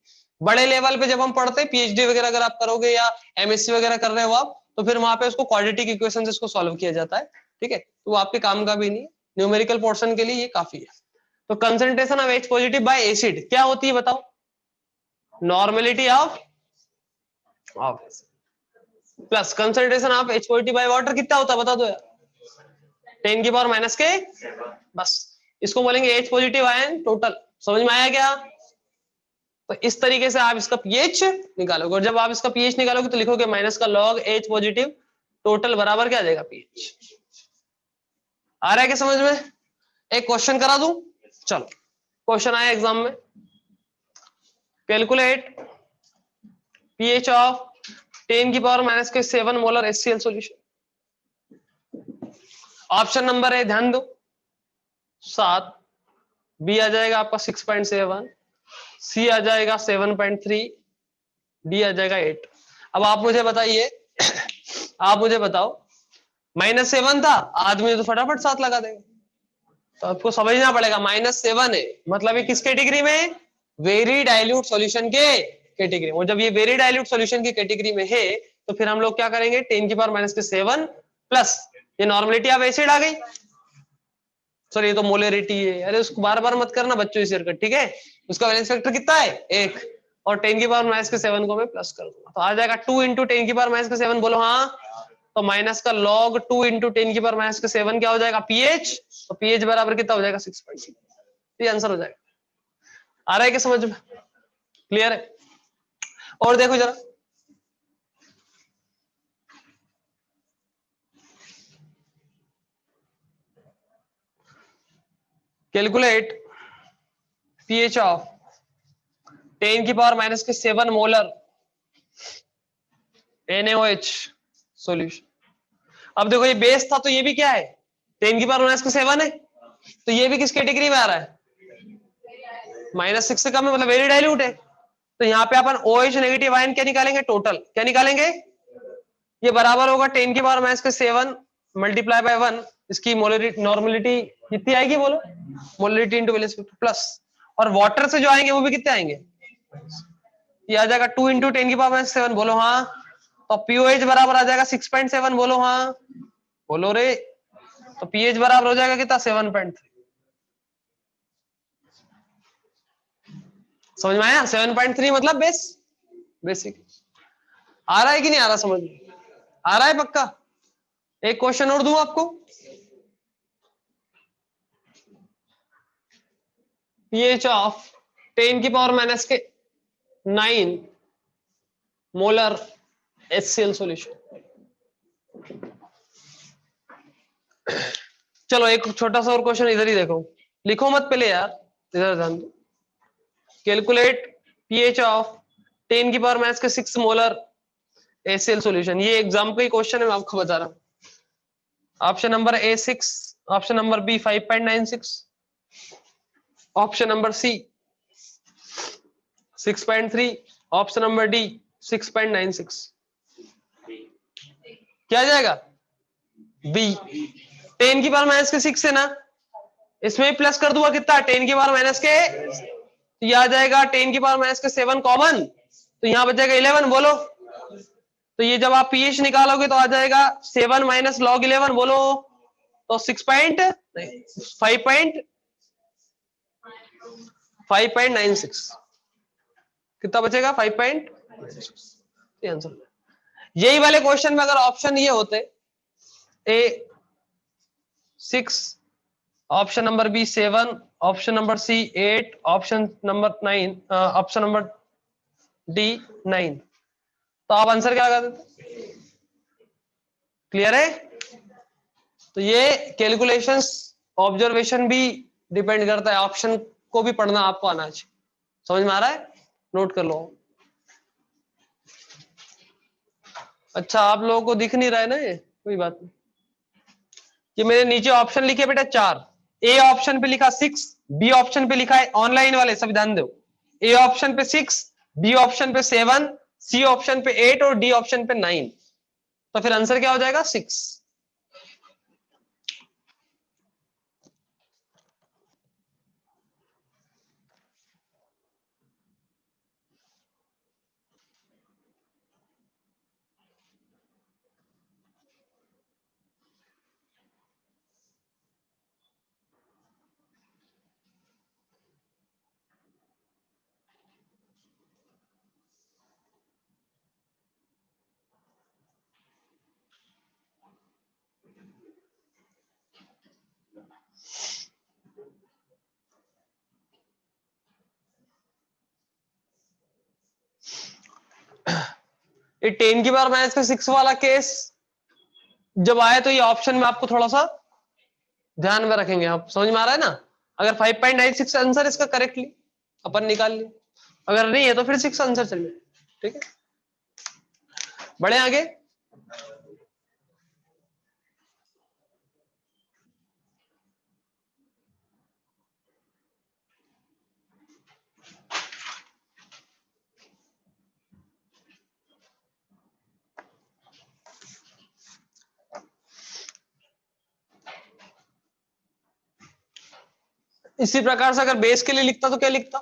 बड़े लेवल पे जब हम पढ़ते हैं पीएचडी वगैरह अगर आप करोगे या एमएससी वगैरह कर रहे हो आप, तो फिर वहां पे उसको क्वाड्रेटिक इक्वेशन से इसको सॉल्व किया जाता है, ठीक है। तो वो आपके काम का भी नहीं, न्यूमेरिकल पोर्शन के लिए ये काफी है। तो concentration of H positive by acid क्या होती है बताओ? Normality of plus concentration of H positive by water कितना होता है बता दो यार? 10 की पावर माइनस के, बस इसको बोलेंगे H पॉजिटिव आयन टोटल। समझ में आया क्या? तो इस तरीके से आप इसका पीएच निकालोगे, और जब आप इसका पीएच निकालोगे तो लिखोगे माइनस का लॉग H पॉजिटिव टोटल बराबर क्या आ जाएगा? पीएच। आ रहा है क्या समझ में? एक क्वेश्चन करा दूं? चलो क्वेश्चन आया एग्जाम में, कैलकुलेट पीएच ऑफ 10 की पावर माइनस के 7 molar HCl solution. Option number ए ध्यान दो 7, बी आ जाएगा आपका 6.7, सी आ जाएगा 7.3, डी आ जाएगा 8। अब आप मुझे बताइए आप मुझे बताओ, -7 था, आदमी तो फटाफट 7 लगा देगा। तो आपको समझना पड़ेगा -7 है मतलब ये किस कैटेगरी में? वेरी डाइल्यूट सॉल्यूशन के कैटेगरी में। और जब ये वेरी डाइल्यूट सॉल्यूशन की कैटेगरी में है तो फिर हम लोग क्या करेंगे? 10 की पावर माइनस के 7 प्लस ये नॉर्मेलिटी ऑफ एसिड आ गई। सर ये तो मोलरिटी है, अरे उसको बार बार मत करना बच्चों इस सर्किट, ठीक है? उसका वैलेंस फैक्टर कितना है? 1, और 10 की पावर माइनस के 7 को मैं प्लस कर दूंगा तो आ जाएगा 2 इंटू 10 की पावर माइनस के 7। बोलो हाँ। तो माइनस का लॉग 2 इंटू 10 की पावर माइनस के 7 क्या हो जाएगा? पीएच। तो पीएच बराबर कितना हो जाएगा? 6.6। ये आंसर हो जाएगा। आ रहा है क्या समझ में? क्लियर है? और देखो जरा, कैलकुलेट पीएच ऑफ 10 की पावर माइनस के 7 मोलर NaOH सॉल्यूशन। अब देखो ये बेस था तो ये भी क्या है? 10 की पावर माइनस के 7 है, तो ये भी किस कैटेगरी में आ रहा है? -6 से कम है मतलब वेरी डाइल्यूट है। तो यहाँ पे अपन OH नेगेटिव आयन क्या निकालेंगे? टोटल क्या निकालेंगे? ये बराबर होगा 10 की पावर माइनस के 7 मल्टीप्लाई बाय 1, इसकी मोलरिटी नॉर्मलिटी कितनी आएगी बोलो? Molarity into valence factor plus, और वाटर से जो आएंगे वो भी कितने आएंगे? ये आ जाएगा 2 इंटू 10 की पावर माइनस 7। बोलो हाँ। तो पीओएच बराबर आ जाएगा 6.7। बोलो हाँ। बोलो रे। तो पीएच बराबर हो जाएगा कितना? 7.3। समझ में आया? 7.3 मतलब बेसिक। आ रहा है कि नहीं आ रहा समझ में? आ रहा है पक्का? एक क्वेश्चन और दूं आपको, पीएच ऑफ 10 की पावर माइनस के 9 मोलर HCl सॉल्यूशन। चलो एक छोटा सा और क्वेश्चन इधर ही देखो, लिखो मत पहले यार, इधर ध्यान दो। कैलकुलेट पीएच ऑफ 10 की पावर माइनस के 6 मोलर HCl सॉल्यूशन। ये एग्जाम का ही क्वेश्चन है, मैं आपको बता रहा हूँ। Option number A 6, option number B 5.96, option number C 6.3, option number D 6.96। क्या आ जाएगा? बी। 10 की पावर माइनस के 6 है ना, इसमें प्लस कर दूंगा कितना? 10 की पावर माइनस के, तो ये आ जाएगा 10 की पावर माइनस के 7 कॉमन, तो यहाँ बचेगा 11। बोलो। तो ये जब आप पीएच निकालोगे तो आ जाएगा 7 माइनस लॉग 11। बोलो। तो 5.96 कितना बचेगा? 5.96 आंसर। यही वाले क्वेश्चन में अगर ऑप्शन ये होते A 6, option number B 7, option number C 8, option number 9, option number D 9, तो आप आंसर क्या लगा देते? क्लियर है? तो ये कैलकुलेशंस ऑब्जर्वेशन भी डिपेंड करता है, ऑप्शन को भी पढ़ना आपको आना चाहिए। समझ में आ रहा है? नोट कर लो। अच्छा आप लोगों को दिख नहीं रहा है ना, ये कोई बात नहीं। ये मेरे नीचे ऑप्शन लिखे बेटा 4, ए ऑप्शन पे लिखा 6, बी ऑप्शन पे लिखा है, ऑनलाइन वाले सब ध्यान दो, ए ऑप्शन पे 6, बी ऑप्शन पे 7, सी ऑप्शन पे 8 और डी ऑप्शन पे 9। तो फिर आंसर क्या हो जाएगा? 6। ये 10 की पावर माइनस का 6 वाला केस जब आए तो ये ऑप्शन में आपको थोड़ा सा ध्यान में रखेंगे। आप समझ में आ रहा है ना? अगर 5.96 आंसर इसका करेक्टली अपन निकाल लिए, अगर नहीं है तो फिर 6 आंसर चलिए। ठीक है, बढ़े आगे। इसी प्रकार से अगर बेस के लिए लिखता तो क्या लिखता?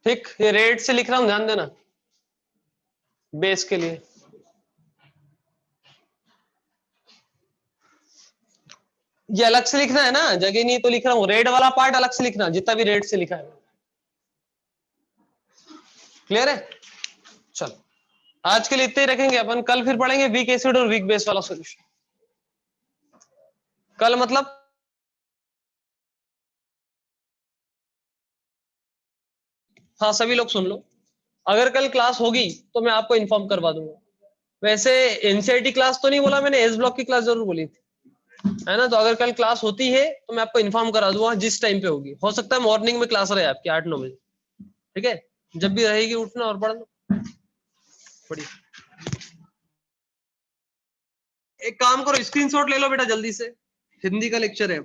ठीक, ये रेट से लिख रहा हूं, ध्यान देना, बेस के लिए। ये अलग से लिखना है ना, जगह नहीं तो लिख रहा हूं, रेड वाला पार्ट अलग से लिखना, जितना भी रेड से लिखा है। क्लियर है? चलो, आज के लिए इतने ही रखेंगे अपन, कल फिर पढ़ेंगे वीक एसिड और वीक बेस वाला सॉल्यूशन। कल मतलब हाँ, सभी लोग सुन लो, अगर कल क्लास होगी तो मैं आपको इन्फॉर्म करवा दूंगा। वैसे एनसीईआरटी क्लास तो नहीं बोला मैंने, एस ब्लॉक की क्लास जरूर बोली थी, है ना? तो अगर कल क्लास होती है तो मैं आपको इन्फॉर्म करा दूंगा जिस टाइम पे होगी। हो सकता है मॉर्निंग में क्लास रहे आपकी 8-9 बजे। ठीक है, जब भी रहेगी उठना और पढ़ना। बढ़िया, एक काम करो, स्क्रीनशॉट ले लो बेटा जल्दी से, हिंदी का लेक्चर है।